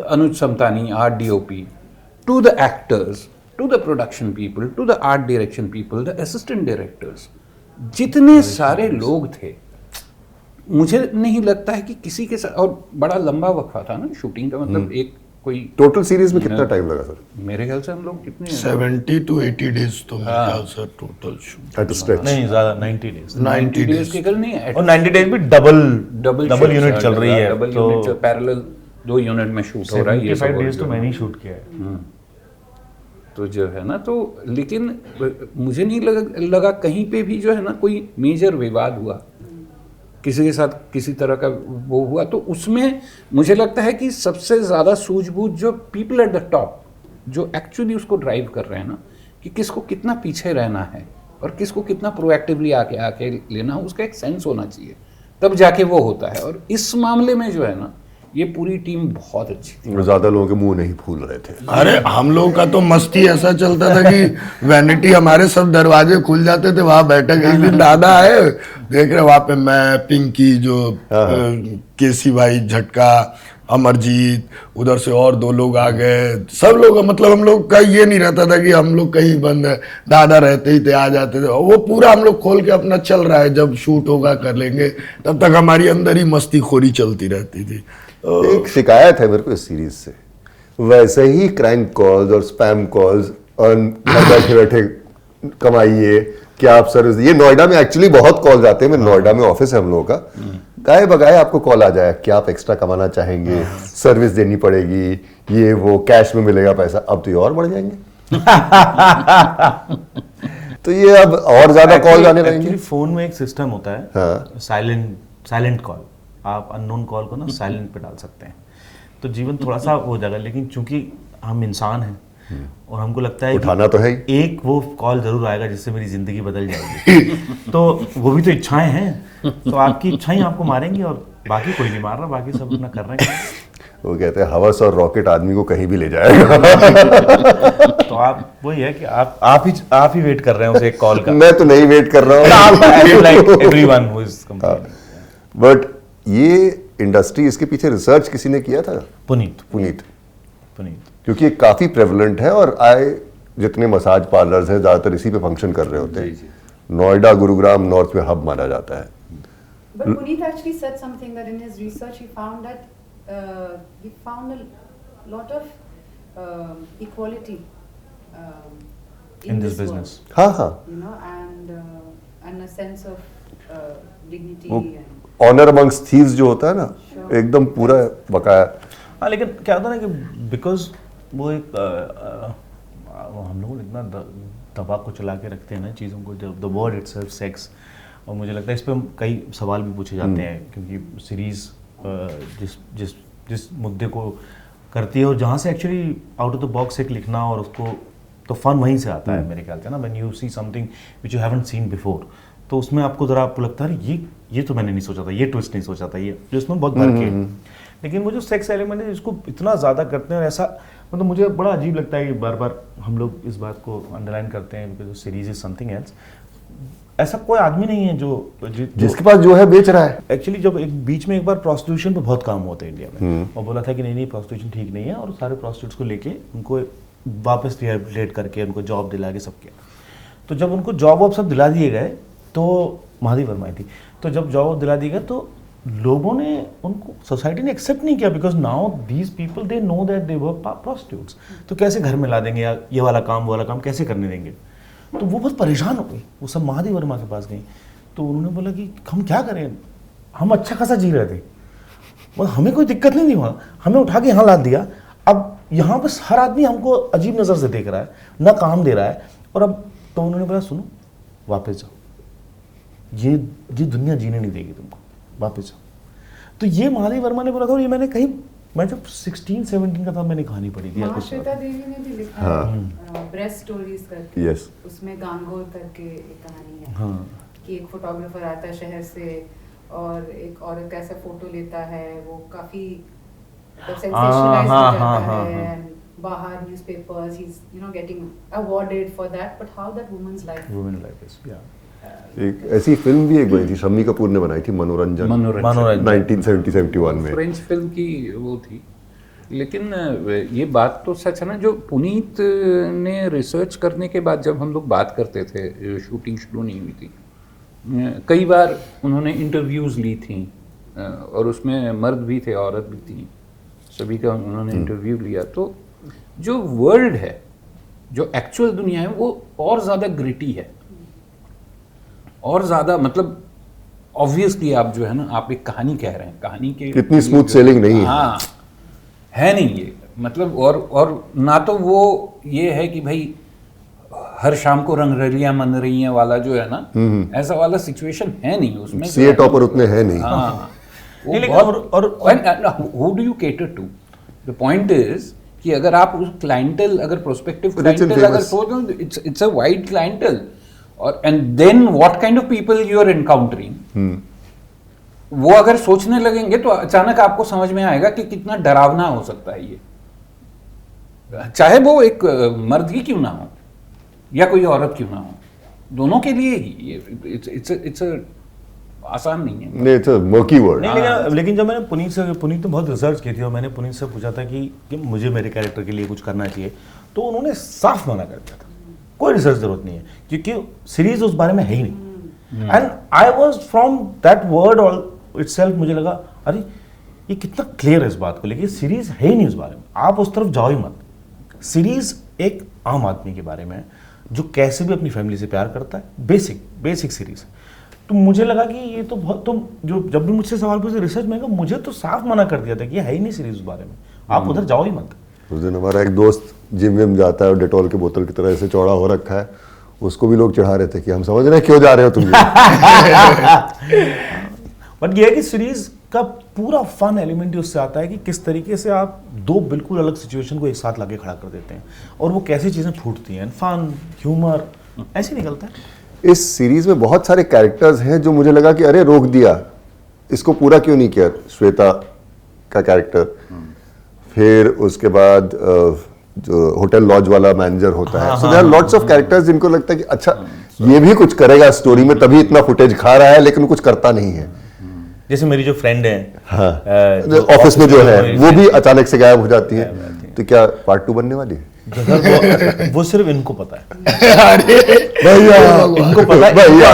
Anuj Samtani art DOP, to the actors, to the production people, to the art direction people, the assistant directors, जितने सारे लोग थे, मुझे नहीं लगता है कि किसी के साथ, और बड़ा लंबा वक्फा था ना शूटिंग का, मतलब एक कोई टोटल सीरीज में कितना टाइम लगा सर? मेरे ख्याल से हम लोग कितने 70 to 80 डेज तो मेरे ख्याल से टोटल शूट, एट स्ट्रेच नहीं ज़्यादा 90 डेज, 90 डेज डेज के कल नहीं, और 90 डेज भी डबल यूनिट चल रही है, डबल तो यूनिट पैरेलल 2 यूनिट में शूट हो रहा है, ये सब 75 डेज तो जो मैंने है। ही शूट किया है। तो जो है ना, तो लेकिन मुझे नहीं लगा कहीं पे भी जो है ना कोई मेजर विवाद हुआ, किसी के साथ किसी तरह का वो हुआ। तो उसमें मुझे लगता है कि सबसे ज़्यादा सूझबूझ जो पीपल एट द टॉप जो एक्चुअली उसको ड्राइव कर रहे हैं ना, कि किसको कितना पीछे रहना है और किसको कितना प्रोएक्टिवली आके लेना है, उसका एक सेंस होना चाहिए, तब जाके वो होता है। और इस मामले में जो है ना, ये पूरी टीम बहुत अच्छी थी। ज्यादा लोगों के मुंह नहीं फूल रहे थे। अरे हम लोगों का तो मस्ती ऐसा चलता था कि वैनिटी हमारे सब दरवाजे खुल जाते थे, वहां बैठक एक दिन दादा आए, देख रहे वहां पे मैं, पिंकी, जो केसी भाई, झटका, अमरजीत, उधर से और 2 लोग आ गए, सब लोग, मतलब हम लोग का ये नहीं रहता था कि हम लोग कहीं बंद है, दादा रहते ही थे, आ जाते थे, वो पूरा हम लोग खोल के अपना चल रहा है, जब शूट होगा कर लेंगे, तब तक हमारी अंदर ही मस्ती खोरी चलती रहती थी। एक शिकायत है मेरे को इस सीरीज से, वैसे ही क्रैंक कॉल्स और स्पैम कॉल्स और घर बैठे बैठे कमाइए, क्या आप सर्विस, ये नोएडा में एक्चुअली बहुत कॉल्स आते हैं, मैं नोएडा में ऑफिस है हम लोगों का, गाए बगाए आपको कॉल आ जाए, क्या आप एक्स्ट्रा कमाना चाहेंगे, सर्विस देनी पड़ेगी, ये वो कैश में मिलेगा पैसा, अब तो ये और बढ़ जाएंगे तो ये अब और ज्यादा कॉल आने लगेंगे। एक्चुअली फोन में एक सिस्टम होता है, हाँ। साइलेंट कॉल, आप अननोन कॉल को ना साइलेंट पे डाल सकते हैं, तो जीवन थोड़ा सा हो जाएगा। लेकिन चूंकि हम इंसान हैं और हमको लगता है उठाना तो है ही, एक वो कॉल जरूर आएगा जिससे मेरी जिंदगी बदल जाएगी तो वो भी तो इच्छाएं हैं, तो आपकी इच्छाएं आपको मारेंगी और बाकी कोई नहीं मार रहा, बाकी सब अपना कर रहे हैं। वो कहते हैं हवस और रॉकेट आदमी को कहीं भी ले जाएगा तो आप वही है कि आप ही वेट कर रहे हैं उस एक कॉल का। मैं तो नहीं वेट कर रहा हूँ like everyone who is complaining. But ये इंडस्ट्री, इसके पीछे रिसर्च किसी ने किया था? पुनीत क्योंकि ये काफी प्रेवलेंट है, और जितने मसाज पार्लर्स हैं ज्यादातर इसी पे फंक्शन कर रहे होते हैं। नोएडा, गुरुग्राम नॉर्थ में हब माना जाता है। But Puneet actually said something that in his research he found a lot of equality in this business. हाँ हाँ, you know, and a sense of dignity वो and ऑनर अमंग्स थीव्स जो होता है ना, एकदम पूरा बकाया। हाँ, लेकिन क्या होता है ना कि बिकॉज वो एक हम लोग इतना दबा को चला के रखते हैं ना चीज़ों को, जब द वर्ड इटसेल्फ सेक्स, और मुझे लगता है इस पर कई सवाल भी पूछे जाते हैं क्योंकि सीरीज़ जिस मुद्दे को करती है और जहाँ से actually out of the box एक लिखना और उसको तो फन वहीं से आता है मेरे ख्याल से ना, when you see something which you haven't seen before, तो उसमें आपको ज़रा आपको लगता है ये तो मैंने नहीं सोचा था, ये ट्विस्ट नहीं सोचा था, ये जो इसमें बहुत भर के। लेकिन वो जो सेक्स एलिमेंट है इसको इतना ज़्यादा करते हैं और ऐसा मतलब मुझे बड़ा अजीब लगता है कि बार बार हम लोग इस बात को अंडरलाइन करते हैं because series is something else. ऐसा कोई आदमी नहीं है जिसके पास जो है बेच रहा है। एक्चुअली जब एक बीच में एक बार प्रोस्टिट्यूशन पे बहुत काम होता है इंडिया में, और बोला था कि नहीं प्रोस्टिट्यूशन ठीक नहीं है, और सारे प्रोस्टिट्यूट्स को लेके उनको वापस रिहेबिलिटेट करके उनको जॉब दिला के सब किया। तो जब उनको जॉब वॉब सब दिला दिए गए तो महादेवी वर्मा थी, तो जब जॉब दिला दिए गए तो लोगों ने उनको, सोसाइटी ने एक्सेप्ट नहीं किया because now these people they know that they were prostitutes, तो कैसे घर में ला देंगे या ये वाला काम वो वाला काम कैसे करने देंगे। तो वो बहुत परेशान हो गई, वो सब महादेवी वर्मा के पास गई, तो उन्होंने बोला कि हम क्या करें, हम अच्छा खासा जी रहे थे, मतलब हमें कोई दिक्कत नहीं थी वहाँ, हमें उठा के यहाँ ला दिया, अब यहाँ बस हर आदमी हमको अजीब नज़र से देख रहा है, ना काम दे रहा है, और अब तो उन्होंने बोला सुनो वापस जाओ, ये दुनिया जीने नहीं देगी तुमको, वापस जाओ। तो ये महादेवी वर्मा ने बोला था, और ये मैंने कहीं, मैं जब 16-17 का था मैंने कहानी पढ़ी थी। श्वेता देवी ने भी लिखा है ब्रेस्ट स्टोरीज करके, यस, उसमें गांगोर करके एक कहानी है। हाँ, कि एक फोटोग्राफर आता है शहर से और एक औरत का ऐसा फोटो लेता है, वो काफी सेंसेशनलाइज हो जाता है, and बाहर newspapers, he is you know getting awarded for that, but how that woman's life is, या एक ऐसी फिल्म भी एक बनी थी, शम्मी कपूर ने बनाई थी, मनोरंजन 1970-71 में, फ्रेंच फिल्म की वो थी। लेकिन ये बात तो सच है ना, जो पुनीत ने रिसर्च करने के बाद जब हम लोग बात करते थे, शूटिंग शुरू नहीं हुई थी, कई बार उन्होंने इंटरव्यूज़ ली थी, और उसमें मर्द भी थे औरत भी थी, सभी का उन्होंने इंटरव्यू लिया। तो जो वर्ल्ड है, जो एक्चुअल दुनिया है, वो और ज़्यादा ग्रिटी है, और ज़्यादा मतलब ऑब्वियसली आप जो है ना, आप एक कहानी कह रहे हैं, कहानी के इतनी स्मूथ सेलिंग नहीं है। हाँ, है नहीं ये, मतलब और ना तो वो ये है कि भाई हर शाम को रंगरलियां मन रही हैं वाला जो है ना, ऐसा वाला सिचुएशन है नहीं उसमें। सीए टॉपर उतने हैं नहीं। हाँ, और who do you cater to? The point is कि अगर आप उस क्लाइंटल, अगर प्रोस्पेक्टिव क्लाइंटल अगर सोच लो, it's a wide clientele, और and then what kind of people you are encountering, वो अगर सोचने लगेंगे तो अचानक आपको समझ में आएगा कि कितना डरावना हो सकता है ये, चाहे वो एक मर्द ही क्यों ना हो या कोई औरत क्यों ना हो, दोनों के लिए ही ये it's a आसान नहीं है। नहीं, it's a murky word। नहीं, लेकिन जब मैंने पुनीत ने बहुत रिसर्च की थी और मैंने पुनीत से पूछा था कि मुझे मेरे कैरेक्टर के लिए कुछ करना चाहिए, तो उन्होंने साफ मना कर दिया था, कोई रिसर्च जरूरत नहीं है क्योंकि सीरीज उस बारे में है ही नहीं। And I was from that word itself, मुझे लगा अरे ये कितना क्लियर है इस बात को लेके, सीरीज है ही नहीं उस बारे में, आप उस तरफ जाओ ही मत। सीरीज एक आम आदमी के बारे में जो कैसे भी अपनी फैमिली से प्यार करता है, बेसिक सीरीज। तो मुझे लगा कि ये तो बहुत, तो जो जब भी मुझसे सवाल पूछे रिसर्च में, मुझे तो साफ मना कर दिया था कि ये है ही नहीं सीरीज उस बारे में, आप उधर जाओ ही मत। उस दिन हमारा एक दोस्त जिम विम जाता है और डेटॉल की बोतल की तरह ऐसे चौड़ा हो रखा है, उसको भी लोग चढ़ा रहे थे कि हम समझ रहे हैं क्यों जा रहे हो तुम। बट ये है कि सीरीज का पूरा फन एलिमेंट ही उससे आता है कि किस तरीके से आप दो बिल्कुल अलग सिचुएशन को एक साथ लाके खड़ा कर देते हैं और वो कैसी चीजें फूटती हैं, फन ह्यूमर ऐसे निकलता है। इस सीरीज में बहुत सारे कैरेक्टर्स हैं जो मुझे लगा कि अरे रोक दिया, इसको पूरा क्यों नहीं किया। श्वेता का कैरेक्टर, फिर उसके बाद जो होटल लॉज वाला मैनेजर होता है, so there are lots of characters जिनको लगता है कि अच्छा ये भी कुछ करेगा स्टोरी में, तभी इतना फुटेज खा रहा है, लेकिन कुछ करता नहीं है। जैसे मेरी जो फ्रेंड है, हाँ, ऑफिस में जो है वो भी अचानक से गायब हो जाती है। तो क्या पार्ट 2 बनने वाली है? वो सिर्फ इनको पता है। भैया इनको पता है भैया,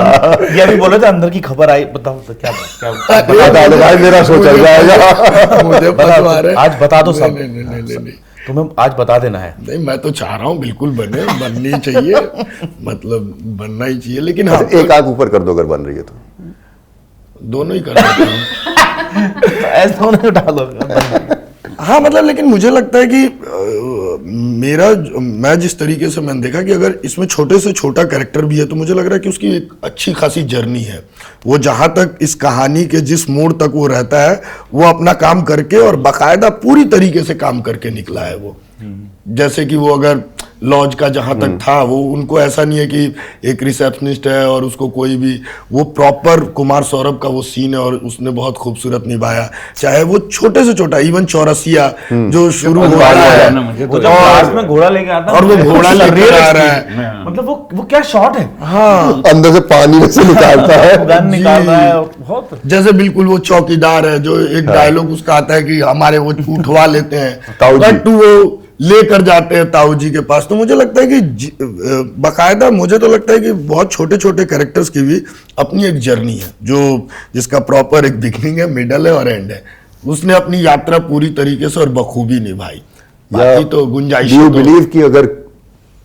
ये भी बोले थे अंदर की खबर आई, बताओ तो क्या बता दो भाई, मेरा शो चल जाएगा। मुझे बता रहे, आज बता दो सब, नहीं, तुम्हें आज बता देना है। नहीं, मैं तो चाह रहा हूँ बिल्कुल बननी चाहिए, मतलब बनना ही चाहिए, लेकिन हाँ, एक आंख ऊपर कर दो अगर बन रही है तो। दोनों ही कर देता हूँ। ऐसा होने उठा लो। हाँ, मतलब लेकिन मुझे लगता है कि मैं जिस तरीके से मैंने देखा कि अगर इसमें छोटे से छोटा कैरेक्टर भी है तो मुझे लग रहा है कि उसकी एक अच्छी खासी जर्नी है। वो जहां तक इस कहानी के जिस मोड़ तक वो रहता है वो अपना काम करके और बाकायदा पूरी तरीके से काम करके निकला है वो। जैसे कि वो अगर लॉज का जहां तक था वो उनको ऐसा नहीं है कि एक रिसेप्शनिस्ट है और उसको कोई भी, वो प्रॉपर कुमार सौरभ का वो सीन है और उसने बहुत खूबसूरत निभाया। चाहे वो छोटे से छोटा इवन चौरसिया जो शुरू हो रहा है वो जब लास्ट में घोड़ा लेके आता है और वो घोड़ा लेके आ रहा है, मतलब वो क्या शॉट है, हाँ अंदर से पानी में से निकालता है, गन निकाल रहा है बहुत। जैसे बिल्कुल वो चौकीदार है जो एक डायलॉग उसका आता है कि हमारे वो उठवा लेते हैं ताऊ जी। बट वो लेकर जाते हैं ताऊ जी के पास। तो मुझे लगता है कि बाकायदा मुझे तो लगता है कि बहुत छोटे छोटे कैरेक्टर्स की भी अपनी एक जर्नी है जो जिसका प्रॉपर एक बिगनिंग है, मिडल है और एंड है। उसने अपनी यात्रा पूरी तरीके से और बखूबी निभाई। बाकी तो गुंजाइश डू यू बिलीव कि अगर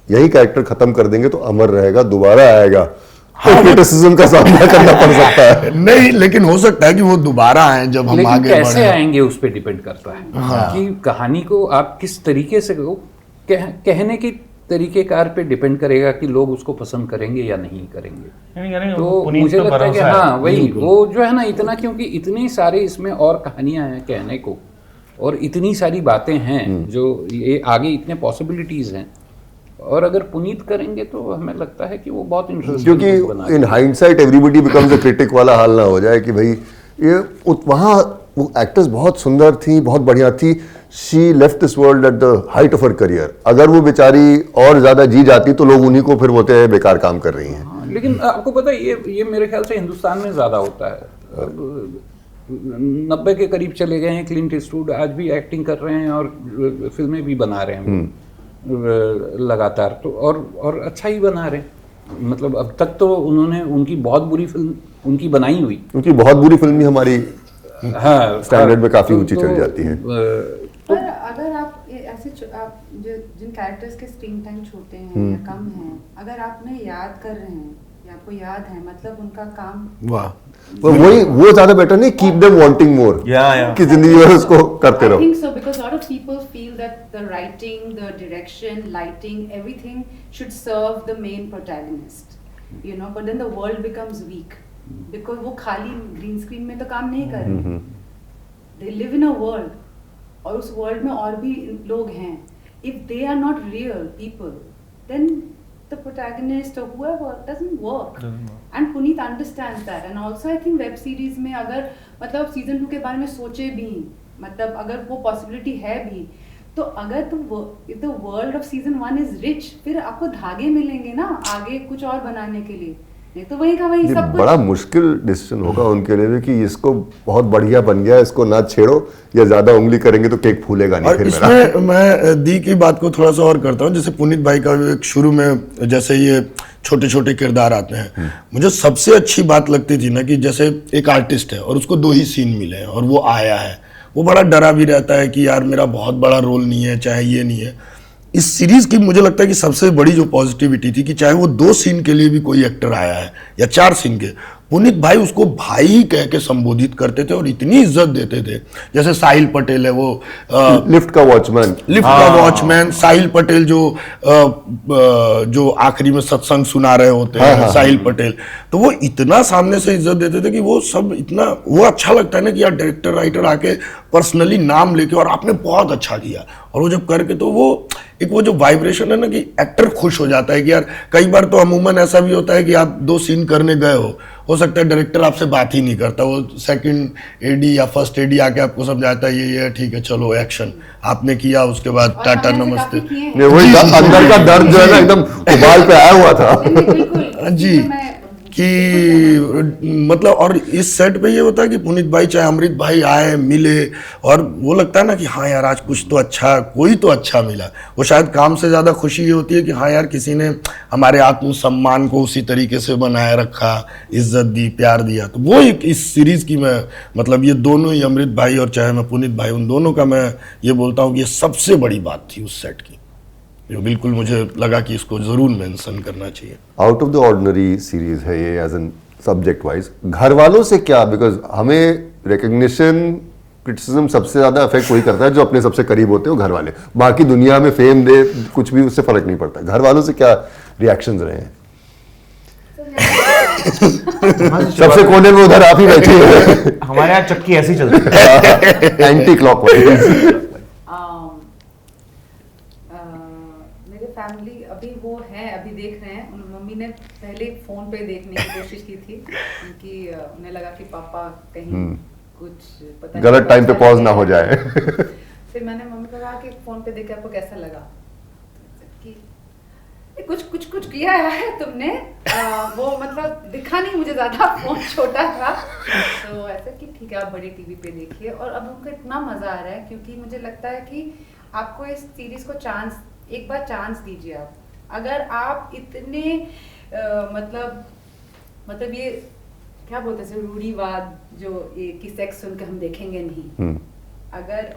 यही कैरेक्टर खत्म कर देंगे तो अमर रहेगा, दोबारा आएगा तो क्रिटिसिज्म का सामना करना पड़ सकता है? नहीं, लेकिन हो सकता है कि वो दोबारा आए जब हम लेकिन आगे कैसे बढ़े। आएंगे उस पर डिपेंड करता है कि कहानी को आप किस तरीके से कहने की तरीकेकार पे डिपेंड करेगा कि लोग उसको पसंद करेंगे या नहीं करेंगे। तो मुझे लगता है कि हाँ वही वो जो है ना इतना, क्योंकि इतनी सारी इसमें और कहानियां हैं कहने को और इतनी सारी बातें हैं जो ये आगे इतने पॉसिबिलिटीज हैं, और अगर पुनीत करेंगे तो हमें लगता है कि वो बहुत इंटरेस्टिंग क्योंकि in hindsight everybody becomes a critic वाला हाल ना हो जाए कि भाई ये वहाँ वो एक्ट्रेस बहुत सुंदर थी, बहुत बढ़िया थी, she left this world at the height of her career. अगर वो बेचारी और ज्यादा जी जाती तो लोग उन्हीं को फिर बोलते हैं बेकार काम कर रही हैं। लेकिन आपको पता है ये मेरे ख्याल से हिंदुस्तान में ज्यादा होता है। 90 के करीब चले गए हैं, क्लिंट ईस्टवुड आज भी एक्टिंग कर रहे हैं और फिल्में भी बना रहे हैं लगातार, तो और अच्छा ही बना रहे हैं। मतलब अब तक तो उन्होंने उनकी बहुत बुरी फिल्म उनकी बनाई हुई, क्योंकि बहुत बुरी फिल्म भी हमारी हाँ स्टैंडर्ड में काफी ऊंची चली जाती है। पर अगर आप ऐसे आप जिन कैरेक्टर्स के स्क्रीन टाइम छोटे हैं या कम हैं, अगर आपने याद कर रहे हैं या आपको याद है, मतलब उनका काम वाह, वो ज्यादा बेटर नहीं, कीप देम वांटिंग मोर, कि जिंदगी भर उसको करते रहो। I think so, because a lot of people feel that the writing, the direction, lighting, everything should serve the main protagonist, you know, but then the world becomes weak because वो खाली green screen में तो काम नहीं कर रहे, they live in a world, और उस world में और भी लोग हैं। If they are not real people, then the protagonist or whoever doesn't work. And Puneet understands that. And also I think web series में अगर मतलब season 2 के बारे में सोचे भी, मतलब अगर वो possibility है भी, तो अगर तो if the world of season 1 is rich, फिर आपको धागे मिलेंगे ना आगे कुछ और बनाने के लिए। नहीं तो वही का वही ये सब बड़ा मुश्किल डिसीजन होगा उनके लिए भी कि इसको बहुत बढ़िया बन गया, इसको ना छेड़ो, या ज्यादा उंगली करेंगे तो केक फूलेगा नहीं। और फिर इसमें मैं दी की बात को थोड़ा सा और करता हूँ। जैसे पुनीत भाई का एक शुरू में जैसे ये छोटे छोटे किरदार आते हैं, मुझे सबसे अच्छी बात लगती थी ना कि जैसे एक आर्टिस्ट है और उसको 2 ही सीन मिले हैं और वो आया है, वो बड़ा डरा भी रहता है कि यार मेरा बहुत बड़ा रोल नहीं है, चाहे ये नहीं है। इस सीरीज की मुझे लगता है कि सबसे बड़ी जो पॉजिटिविटी थी कि चाहे वो 2 सीन के लिए भी कोई एक्टर आया है या 4 सीन के, पुनीत भाई उसको भाई कह के संबोधित करते थे और इतनी इज्जत देते थे। जैसे साहिल पटेल है वो लिफ्ट का वॉचमैन, साहिल पटेल जो आखिरी में सत्संग सुना रहे होते हैं, साहिल पटेल, तो वो इतना सामने से इज्जत देते थे कि वो सब इतना वो अच्छा लगता है ना कि यार डायरेक्टर राइटर आके पर्सनली नाम लेके और आपने बहुत अच्छा किया, और वो जब करके तो वो जो वाइब्रेशन है ना कि एक्टर खुश हो जाता है कि यार कई बार तो अमूमन ऐसा भी होता है कि आप 2 सीन करने गए हो सकता है डायरेक्टर आपसे बात ही नहीं करता, वो सेकंड एडी या फर्स्ट एडी आके आपको समझाता है ये ठीक है चलो एक्शन, आपने किया, उसके बाद टाटा नमस्ते। वही अंदर का दर्द जो है ना एकदम उबाल पे आया हुआ था जी कि मतलब, और इस सेट पे ये होता है कि पुनीत भाई चाहे अमृत भाई आए मिले और वो लगता है ना कि हाँ यार आज कुछ तो अच्छा, कोई तो अच्छा मिला। वो शायद काम से ज़्यादा खुशी ये होती है कि हाँ यार किसी ने हमारे आत्मसम्मान को उसी तरीके से बनाए रखा, इज्जत दी, प्यार दिया। तो वो एक इस सीरीज़ की मैं मतलब ये दोनों ही अमृत भाई और चाहे मैं पुनीत भाई, उन दोनों का मैं ये बोलता हूँ कि ये सबसे बड़ी बात थी उस सेट की, जो बिल्कुल मुझे लगा कि इसको जरूर मेंशन करना चाहिए। Out of the ordinary series है ये एज एन सब्जेक्ट वाइज। घर वालों से क्या, बिकॉज हमें रिकग्निशन क्रिटिसिज्म सबसे ज्यादा अफेक्ट वही करता है जो अपने सबसे करीब होते हैं, वो घर वाले। बाकी दुनिया में फेम दे कुछ भी, उससे फर्क नहीं पड़ता। घर वालों से क्या रिएक्शंस रहे हैं? सबसे कोने में उधर आप ही बैठे हैं। हमारे यहाँ चक्की ऐसी चलती है एंटी क्लॉकवाइज। मेरे फैमिली अभी वो है, अभी देख रहे हैं। मम्मी ने पहले फोन पे देखने की कोशिश की थी क्योंकि उन्हें लगा कि पापा कहीं कुछ पता गलत नहीं टाइम पे चल पॉज ना गया हो है। जाए। फिर मैंने मम्मी को कहा कि फोन पे देख के आपको कैसा लगा, कि ये कुछ किया है तुमने। वो मतलब दिखा नहीं मुझे ज्यादा, फोन छोटा था, तो ऐसा कि ठीक है आप बड़ी टीवी पे देखिए। और अब उनको इतना मजा आ रहा है क्योंकि मुझे लगता है कि आपको इस सीरीज को एक बार चांस दीजिए आप। अगर आप इतने मतलब ये क्या बोलते हैं रूढ़िवाद जो ये कि सेक्स सुन के हम देखेंगे नहीं, अगर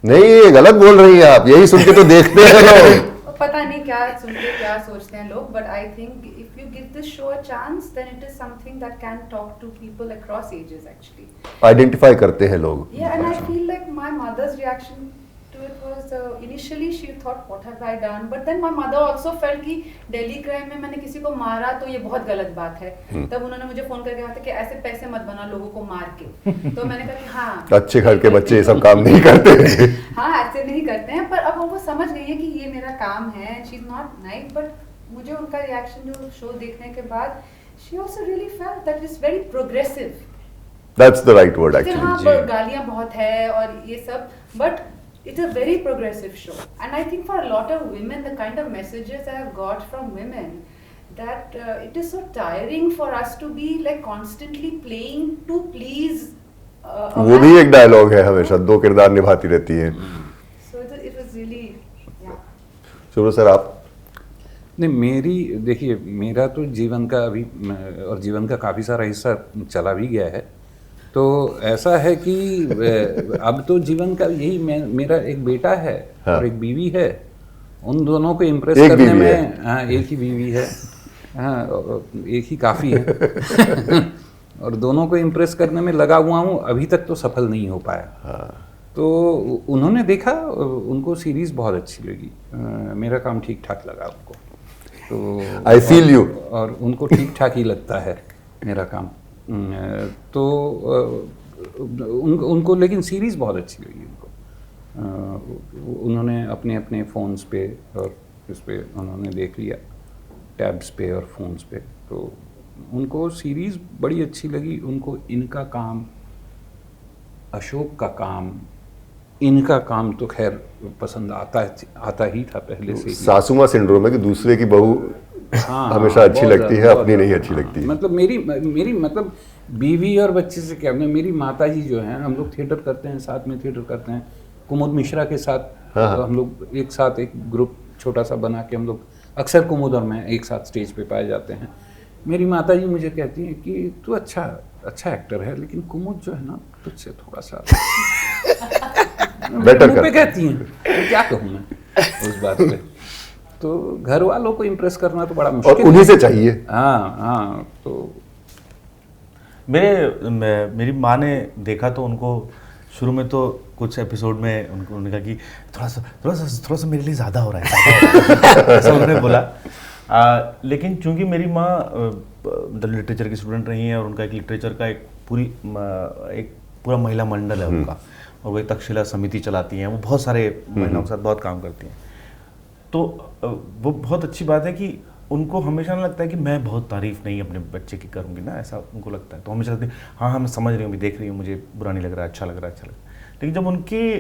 नहीं, ये गलत बोल रही हैं आप, यही सुन के तो देखते हैं लोग। पता नहीं क्या सुन के क्या सोचते हैं लोग, but I think if you give this show a chance then it is something that can talk to people across ages actually. Identify करते हैं लोग। Yeah, and I feel like my mother's reaction to it was initially she thought what have I done, but then my mother also felt कि Delhi crime में मैंने किसी को मारा तो ये बहुत गलत बात है। तब उन्होंने मुझे फोन करके कहा था कि ऐसे पैसे मत बना लोगों को मार के। तो मैंने कहा कि हाँ अच्छे घर के बच्चे ये सब काम नहीं करते। हाँ ऐसे नहीं करते हैं, पर अब वो समझ गई है कि ये मेरा काम है। She is not nice, but मुझे उनका रिएक्शन जो शो देखने के बाद she also really felt that it's very progressive. That's the right word फिर actually. हाँ गालियाँ बहुत है और ये सब, but it's a very progressive show. And I think for a lot of women, the kind of messages I have got from women, that it is so tiring for us to be like constantly playing to please. वो भी एक dialogue है हमेशा, दो किरदार निभाती रहती है। So it was really, yeah. Shubhra sir आप? नहीं, देखिए मेरा तो जीवन का अभी और जीवन का काफ़ी सारा हिस्सा चला भी गया है, तो ऐसा है कि अब तो जीवन का यही मेरा एक बेटा है और एक बीवी है। उन दोनों को इम्प्रेस करने में, हाँ एक ही बीवी है, हाँ एक ही काफ़ी है। और दोनों को इम्प्रेस करने में लगा हुआ हूँ, अभी तक तो सफल नहीं हो पाया। तो उन्होंने देखा, उनको सीरीज़ बहुत अच्छी लगी, मेरा काम ठीक ठाक लगा उनको, तो आई फील यू। और उनको ठीक ठाक ही लगता है मेरा काम। तो उनको लेकिन सीरीज़ बहुत अच्छी लगी उनको। उन्होंने अपने अपने फ़ोन्स पे और इस पे उन्होंने देख लिया, टैब्स पे और फ़ोन्स पे, तो उनको सीरीज़ बड़ी अच्छी लगी। उनको इनका काम, अशोक का काम, इनका काम तो खैर पसंद आता ही था पहले से ही। सासुमा सिंड्रोम है कि दूसरे की बहू हमेशा अच्छी लगती है, अपनी नहीं अच्छी लगती। मतलब मेरी मतलब बीवी और बच्चे से क्या, मेरी माता जी जो हैं, हम लोग थिएटर करते हैं, साथ में थिएटर करते हैं कुमुद मिश्रा के साथ। तो हम लोग एक साथ एक ग्रुप छोटा सा बना के हम लोग अक्सर कुमुद और मैं एक साथ स्टेज पे पाए जाते हैं। मेरी माता जी मुझे कहती हैं कि तू अच्छा एक्टर है, लेकिन कुमुद जो है ना तुझसे थोड़ा सा बेटर पे कहती हैं, तो क्या कहूँ मैं उस बात पे। तो घर वालों को इम्प्रेस करना तो बड़ा मुश्किल और उन्हीं से चाहिए। हाँ। तो मेरी माँ ने देखा तो उनको शुरू में तो कुछ एपिसोड में उन्होंने कहा कि थोड़ा सा मेरे लिए ज़्यादा हो रहा है, ऐसा उन्होंने बोला। लेकिन चूंकि मेरी माँ लिटरेचर की स्टूडेंट रही हैं और उनका एक लिटरेचर का एक पूरा महिला मंडल है उनका, और वो एक तक्षशिला समिति चलाती हैं, वो बहुत सारे महिलाओं के साथ बहुत काम करती हैं। तो वो बहुत अच्छी बात है कि उनको हमेशा ना लगता है कि मैं बहुत तारीफ नहीं अपने बच्चे की करूँगी ना, ऐसा उनको लगता है। तो हमेशा लगता है हाँ मैं समझ रही हूँ, देख रही हूँ, मुझे बुरा नहीं लग रहा, अच्छा लग रहा है। लेकिन जब उनके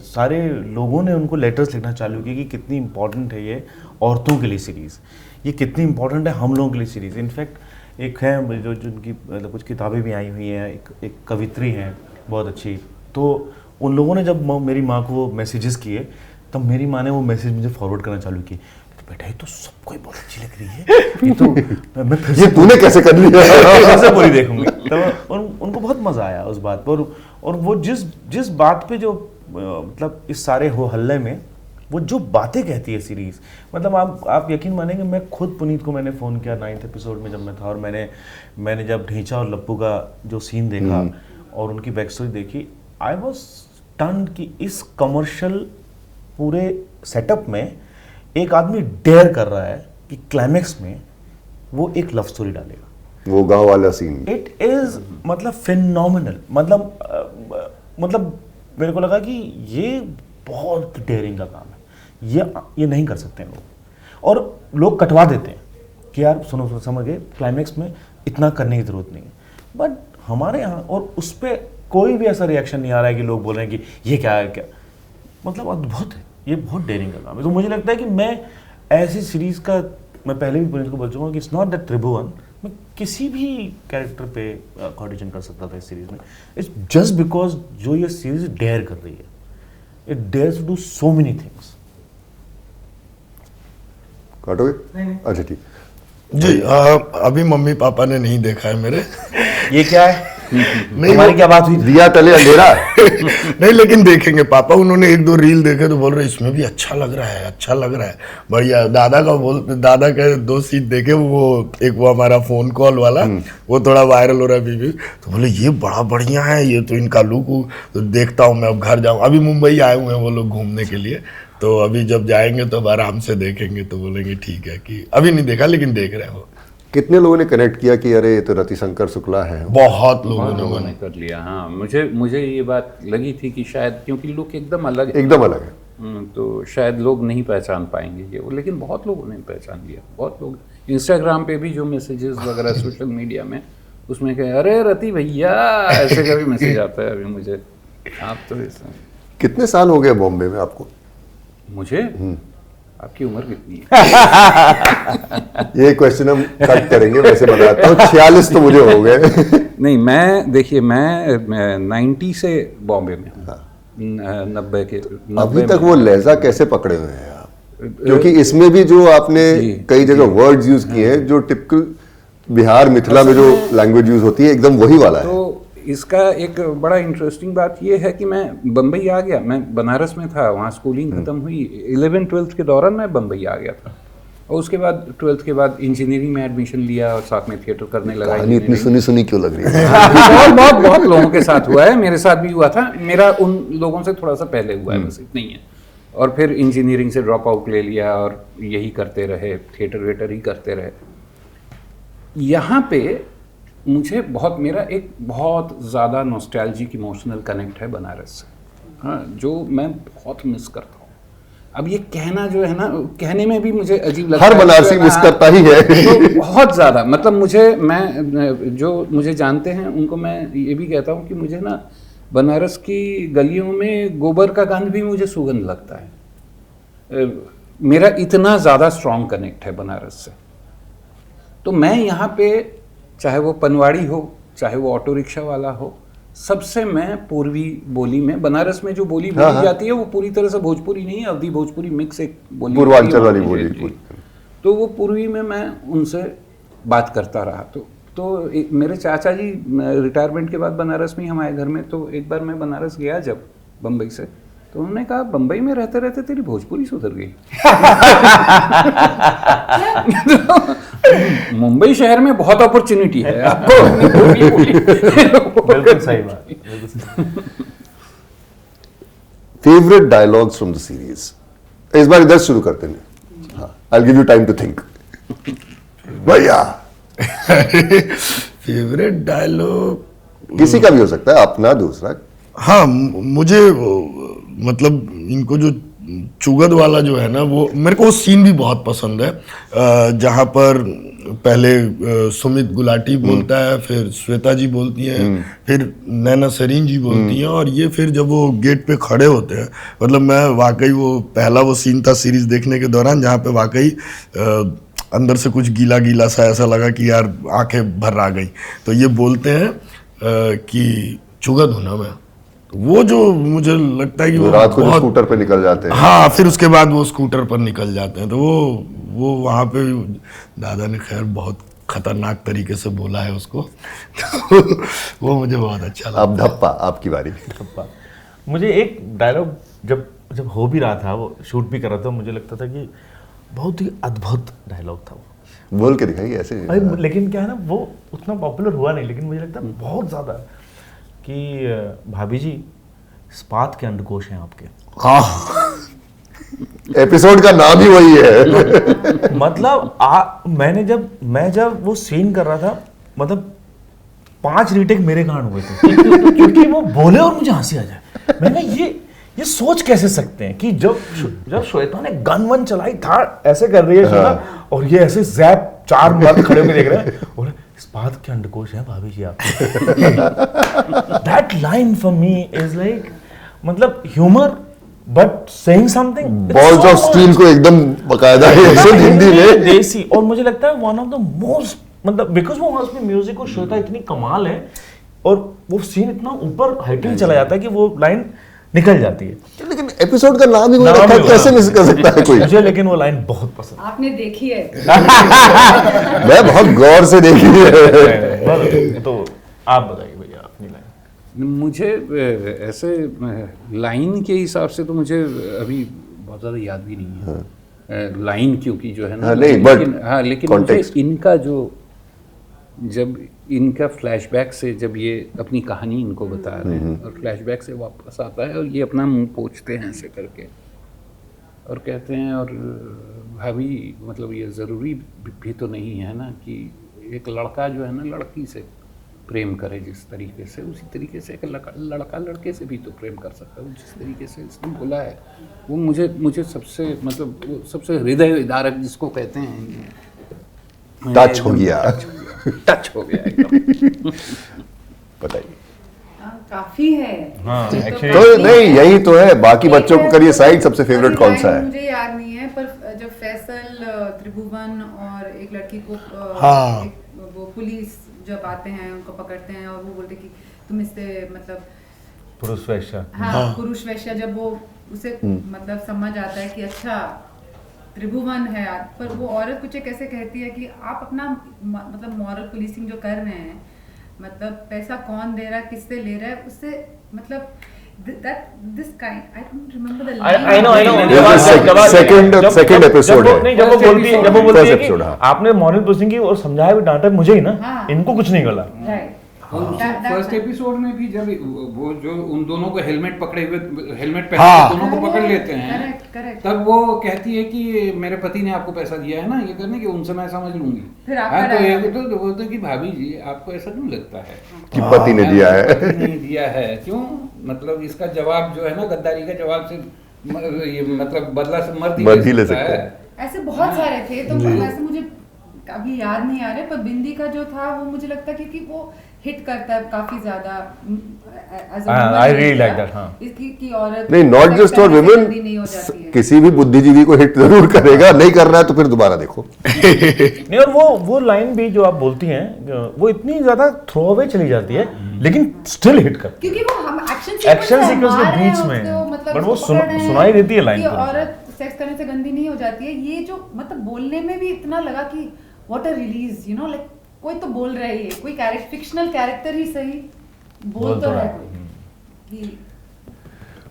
सारे लोगों ने उनको लेटर्स लिखना चालू किए कि कितनी इंपॉर्टेंट है ये औरतों के लिए सीरीज़, ये कितनी इंपॉर्टेंट है हम लोगों के लिए सीरीज़। इनफैक्ट एक है जो उनकी मतलब कुछ किताबें भी आई हुई हैं, एक कवित्री हैं बहुत अच्छी। तो उन लोगों ने जब मेरी माँ को मैसेजेस किए, तब मेरी माँ ने वो मैसेज मुझे फॉरवर्ड करना चालू किए। तो बेटा ये तो सबको बहुत अच्छी लग रही है, ये तो मैं फिर ये तूने कैसे कर लिया, कैसे पूरी देखूंगी। तो उनको बहुत मज़ा आया उस बात पर। और वो जिस बात पे जो मतलब इस सारे हो हल्ले में वो जो बातें कहती है सीरीज़, मतलब आप यकीन मानेंगे, मैं खुद पुनीत को मैंने फ़ोन किया 9th एपिसोड में जब मैं था, और मैंने जब ढींचा और लप्पू का जो सीन देखा और उनकी बैक स्टोरी देखी, आई वॉज स्टन्ड कि इस कमर्शियल पूरे सेटअप में एक आदमी डेयर कर रहा है कि क्लाइमेक्स में वो एक लव स्टोरी डालेगा। वो गांव वाला सीन, इट इज मतलब फिनोमिनल, मतलब मेरे को लगा कि ये बहुत डेयरिंग का काम है, ये नहीं कर सकते हैं लोग। और लोग कटवा देते हैं कि यार सुनो समझ गए, क्लाइमेक्स में इतना करने की जरूरत नहीं है। बट हमारे यहाँ और उस पर कोई भी ऐसा रिएक्शन नहीं आ रहा है कि लोग बोल रहे हैं कि ये क्या है, क्या मतलब अद्भुत है, ये बहुत डेयरिंग का काम है। तो मुझे लगता है कि मैं ऐसी सीरीज का, मैं पहले भी पुनीत को बोल चुका हूँ कि इट्स नॉट दैट त्रिभुवन, मैं किसी भी कैरेक्टर पे ऑडिशन कर सकता था इस सीरीज में। इट्स जस्ट बिकॉज जो ये सीरीज डेयर कर रही है, it dares to do so many things. काटोगे? अच्छा ठीक। जी अभी मम्मी पापा ने नहीं देखा है मेरे। ये क्या है? नहीं, हमारी क्या बात हुई? दिया तले अंधेरा। नहीं लेकिन देखेंगे पापा, उन्होंने एक दो रील देखे तो बोल रहे इसमें भी अच्छा लग रहा है, अच्छा लग रहा है, बढ़िया। दादा के 2 सीन देखे, वो एक वो हमारा फोन कॉल वाला, वो थोड़ा वायरल हो रहा है अभी, तो बोले ये बड़ा बढ़िया है, ये तो इनका लुक, तो देखता हूँ मैं, अब घर जाऊँ। अभी मुंबई आए हुए हैं वो लोग घूमने के लिए, तो अभी जब जाएंगे तो अब आराम से देखेंगे, तो बोलेंगे ठीक है कि अभी नहीं देखा लेकिन देख रहे हैं वो। कितने लोगों ने कनेक्ट किया कि अरे ये तो रतिशंकर शुक्ला है? बहुत बहुत लोगों लोगों ने कर लिया। हाँ, मुझे ये बात लगी थी कि शायद क्योंकि लुक एकदम अलग है, एकदम अलग है, तो शायद लोग नहीं पहचान पाएंगे ये, लेकिन बहुत लोगों ने पहचान लिया। बहुत लोग इंस्टाग्राम पे भी जो मैसेजेस वगैरह सोशल मीडिया में, उसमें कहे अरे रति भैया, ऐसे का भी मैसेज आता है अभी मुझे। आप तो ऐसा। कितने साल हो गए बॉम्बे में आपको? मुझे? आपकी उम्र कितनी है? ये क्वेश्चन हम कट करेंगे, वैसे बताता हूँ 46 तो मुझे हो गए। नहीं, मैं 90 से बॉम्बे में हूँ। 90 के अभी तक वो लहजा कैसे पकड़े हुए हैं आप? क्योंकि इसमें भी जो आपने कई जगह वर्ड्स यूज किए हैं जो टिपिकल बिहार मिथिला में जो लैंग्वेज यूज होती है, एकदम वही वाला है। तो इसका एक बड़ा इंटरेस्टिंग बात ये है कि मैं बम्बई आ गया, मैं बनारस में था, वहाँ स्कूलिंग खत्म हुई, 11th-12th के दौरान मैं बम्बई आ गया था, और उसके बाद 12th के बाद इंजीनियरिंग में एडमिशन लिया और साथ में थिएटर करने लगा। इतनी सुनी क्यों लग रही है? बहुत लोगों के साथ हुआ है, मेरे साथ भी हुआ था, मेरा उन लोगों से थोड़ा सा पहले हुआ है, बस इतना ही है। और फिर इंजीनियरिंग से ड्रॉप आउट ले लिया और यही करते रहे, थिएटर वेटर ही करते रहे। यहाँ पे मुझे मेरा एक बहुत ज़्यादा नॉस्टैल्जिक इमोशनल कनेक्ट है बनारस से, हाँ, जो मैं बहुत मिस करता हूँ। अब ये कहना जो है ना, कहने में भी मुझे अजीब लगता है, हर बनारसी मिस करता ही है। तो बहुत ज़्यादा, मतलब मैं जो मुझे जानते हैं उनको मैं ये भी कहता हूँ कि मुझे ना बनारस की गलियों में गोबर का गंध भी मुझे सुगंध लगता है। मेरा इतना ज़्यादा स्ट्रॉन्ग कनेक्ट है बनारस से। तो मैं यहाँ पे, चाहे वो पनवाड़ी हो, चाहे वो ऑटो रिक्शा वाला हो, सबसे मैं पूर्वी बोली में, बनारस में जो बोली बोली जाती है वो पूरी तरह से भोजपुरी नहीं है, अवधी भोजपुरी मिक्स एक बोली, पूर्वांचल वाली बोली। तो वो पूर्वी में मैं उनसे बात करता रहा। तो मेरे चाचा जी रिटायरमेंट के बाद बनारस में ही हमारे घर में, तो एक बार मैं बनारस गया जब बम्बई से, तो उन्होंने कहा बम्बई में रहते रहते तेरी भोजपुरी सुधर गई। तो मुंबई शहर में बहुत अपॉर्चुनिटी है आपको। बिल्कुल सही बात। Favourite dialogues from the series? इस बार इधर शुरू करते हैं। हाँ, I'll give you time to think। भैया फेवरेट डायलॉग किसी का भी हो सकता है, अपना, दूसरा। हाँ, मुझे मतलब इनको जो चुगद वाला जो है ना, वो मेरे को वो सीन भी बहुत पसंद है, जहाँ पर पहले सुमित गुलाटी बोलता है, फिर श्वेता जी बोलती हैं, फिर नैना सरीन जी बोलती हैं, और ये फिर जब वो गेट पे खड़े होते हैं, मतलब मैं वाकई वो पहला वो सीन था सीरीज देखने के दौरान जहाँ पे वाकई अंदर से कुछ गीला गीला सा ऐसा लगा कि यार आंखें भर आ गई। तो ये बोलते हैं कि चुगद हूं ना मैं, वो जो मुझे लगता है कि वो रात को स्कूटर पे निकल जाते हैं। हाँ, फिर उसके बाद वो स्कूटर पर निकल जाते हैं, तो वो वहाँ पे दादा ने खैर बहुत खतरनाक तरीके से बोला है उसको। तो वो मुझे बहुत अच्छा लगा। अब धप्पा, आपकी बारी। धप्पा, मुझे एक डायलॉग जब हो भी रहा था, वो शूट भी कर रहा था, मुझे लगता था कि बहुत ही अद्भुत डायलॉग था वो। बोल के दिखाइए ऐसे। लेकिन क्या है ना, वो उतना पॉपुलर हुआ नहीं, लेकिन मुझे लगता है बहुत ज़्यादा कि भाभी जी इस्पात के अंडकोश हैं आपके। हाँ, एपिसोड का नाम ही वही है। मतलब मैं जब वो सीन कर रहा था, मतलब 5 रीटेक मेरे कारण हुए थे क्योंकि वो बोले और मुझे हंसी आ जाए। मैंने ये सोच कैसे सकते हैं कि जब श्वेता ने गन वन चलाई था, ऐसे कर रही है श्वेता, और ये ऐसे जैप 4 मर्द खड़े होकर देख रहे हैं, बोले इस्पात के अंडकोश है भाभी जी आप। That line for me is like, मतलब humour but saying something, balls of steel को एकदम बकायदा हिंदी में देसी। और मुझे लगता है वन ऑफ द मोस्ट, मतलब बिकॉज वो उसमें म्यूजिक और श्वेता इतनी कमाल है और वो सीन इतना ऊपर हाइटिंग चला जाता है कि वो लाइन निकल जाती है। लेकिन एपिसोड का नाम ही वो रखा है, कैसे मिस कर सकता है कोई? मुझे लेकिन वो लाइन बहुत पसंद आपने देखी है? मैं बहुत गौर से देखी है। तो आप बताइए भैया अपनी लाइन। मुझे ऐसे लाइन के हिसाब से तो मुझे अभी बहुत ज़्यादा याद भी नहीं है लाइन, क्योंकि जो है ना, लेकिन मुझे इनका जो, जब इनका फ्लैशबैक से जब ये अपनी कहानी इनको बता रहे हैं और फ्लैशबैक से वापस आता है और ये अपना मुंह पोंछते हैं ऐसे करके और कहते हैं, और भाभी मतलब ये ज़रूरी भी तो नहीं है ना कि एक लड़का जो है ना लड़की से प्रेम करे जिस तरीके से, उसी तरीके से एक लड़का लड़के से भी तो प्रेम कर सकता है। जिस तरीके से इसने बोला है वो मुझे सबसे, मतलब वो सबसे हृदय विदारक जिसको कहते हैं, टच हो गया एकदम। बताइए। काफी है। हाँ, actually- तो नहीं, यही तो है। बाकी बच्चों को करिए साइड, सबसे फेवरेट कौन सा है? मुझे याद नहीं है, पर जब फैसल, त्रिभुवन और एक लड़की को हाँ। वो पुलिस जब आते हैं उनको पकड़ते हैं और वो बोलते कि तुम इससे मतलब पुरुष वैश्य। हाँ, पुरुष वैश्य, जब वो उसे मतलब समझ आता है कि अच्छा त्रिभुवन है, पर वो औरत कुछ कैसे कहती है कि आप अपना मतलब मॉरल पुलिसिंग जो कर रहे हैं, मतलब पैसा कौन दे रहा है, किससे ले रहा है, उससे मतलब this kind, I don't remember the line. I know. Second episode है। नहीं, जब वो बोलती है कि episode, हाँ। आपने मॉरल पुलिसिंग की और समझाया भी, डांटा मुझे ही ना, हाँ। इनको कुछ नहीं गला। Right. और फर्स्ट एपिसोड में भी जब वो जो उन दोनों को हेलमेट पकड़े हुए, हेलमेट पहने हाँ। दोनों को पकड़ लेते हैं, Correct. तब वो कहती है कि मेरे पति ने आपको पैसा दिया है ना ये करने के, उनसे मैं समझ लूंगी। फिर आप हाँ, तो कराया। ये तो बोलते कि भाभी जी आपको ऐसा क्यों लगता है कि पति ने दिया है। पति ने दिया है, क्यों? मतलब इसका जवाब जो है ना, गद्दारी का जवाब से ये मतलब बदला से मर्द ही ले सकता है। ऐसे बहुत सारे थे, तो वैसे मुझे अभी याद नहीं आ रहे, पर बिंदी का जो था वो मुझे लगता है क्योंकि वो हिट करता है काफी ज्यादा। I really like that, हाँ। इसकी औरत नहीं, नॉट जस्ट फॉर विमेन, किसी भी बुद्धिजीवी को हिट जरूर करेगा। नहीं कर रहा है तो फिर दोबारा देखो। नहीं, और वो लाइन भी जो आप बोलती हैं वो इतनी ज्यादा थ्रो अवे चली जाती है, लेकिन स्टिल हिट कर, क्योंकि वो हम एक्शन सीक्वेंस के बीच में, बट वो सुनाई देती है लाइन। औरत सेक्स करने से गंदी नहीं हो जाती है, ये जो मतलब बोलने में भी इतना लगा कि what a release, you know, like कोई तो बोल रहा है, कोई फिक्शनल कैरेक्टर ही सही बोल तो रहा है कोई।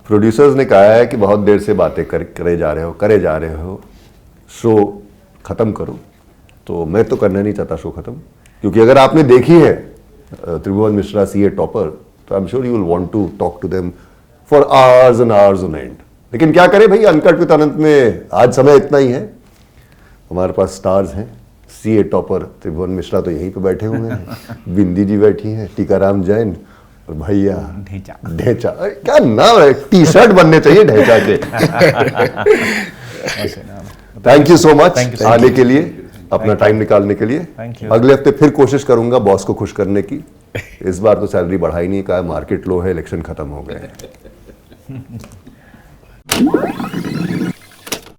प्रोड्यूसर्स ने कहा है कि बहुत देर से बातें करे जा रहे हो, शो खत्म करो। तो मैं तो करना नहीं चाहता शो खत्म, क्योंकि अगर आपने देखी है त्रिभुवन मिश्रा सीए टॉपर, तो I am sure you will want to talk to them for hours and hours on end. लेकिन क्या करें भाई, अनकट विद अनंत में आज समय इतना ही है। हमारे पास स्टार्स हैं, सीए टॉपर त्रिभुवन मिश्रा तो यहीं पे बैठे हुए हैं, बिंदी जी बैठी हैं, टीकाराम जैन और भैया ढेंचा। क्या नाम है, टी शर्ट बनने चाहिए ढेंचा के। थैंक यू सो मच आने के लिए, अपना टाइम निकालने के लिए। अगले हफ्ते फिर कोशिश करूंगा बॉस को खुश करने की। इस बार तो सैलरी बढ़ाई नहीं, कहा मार्केट लो है, इलेक्शन खत्म हो गए।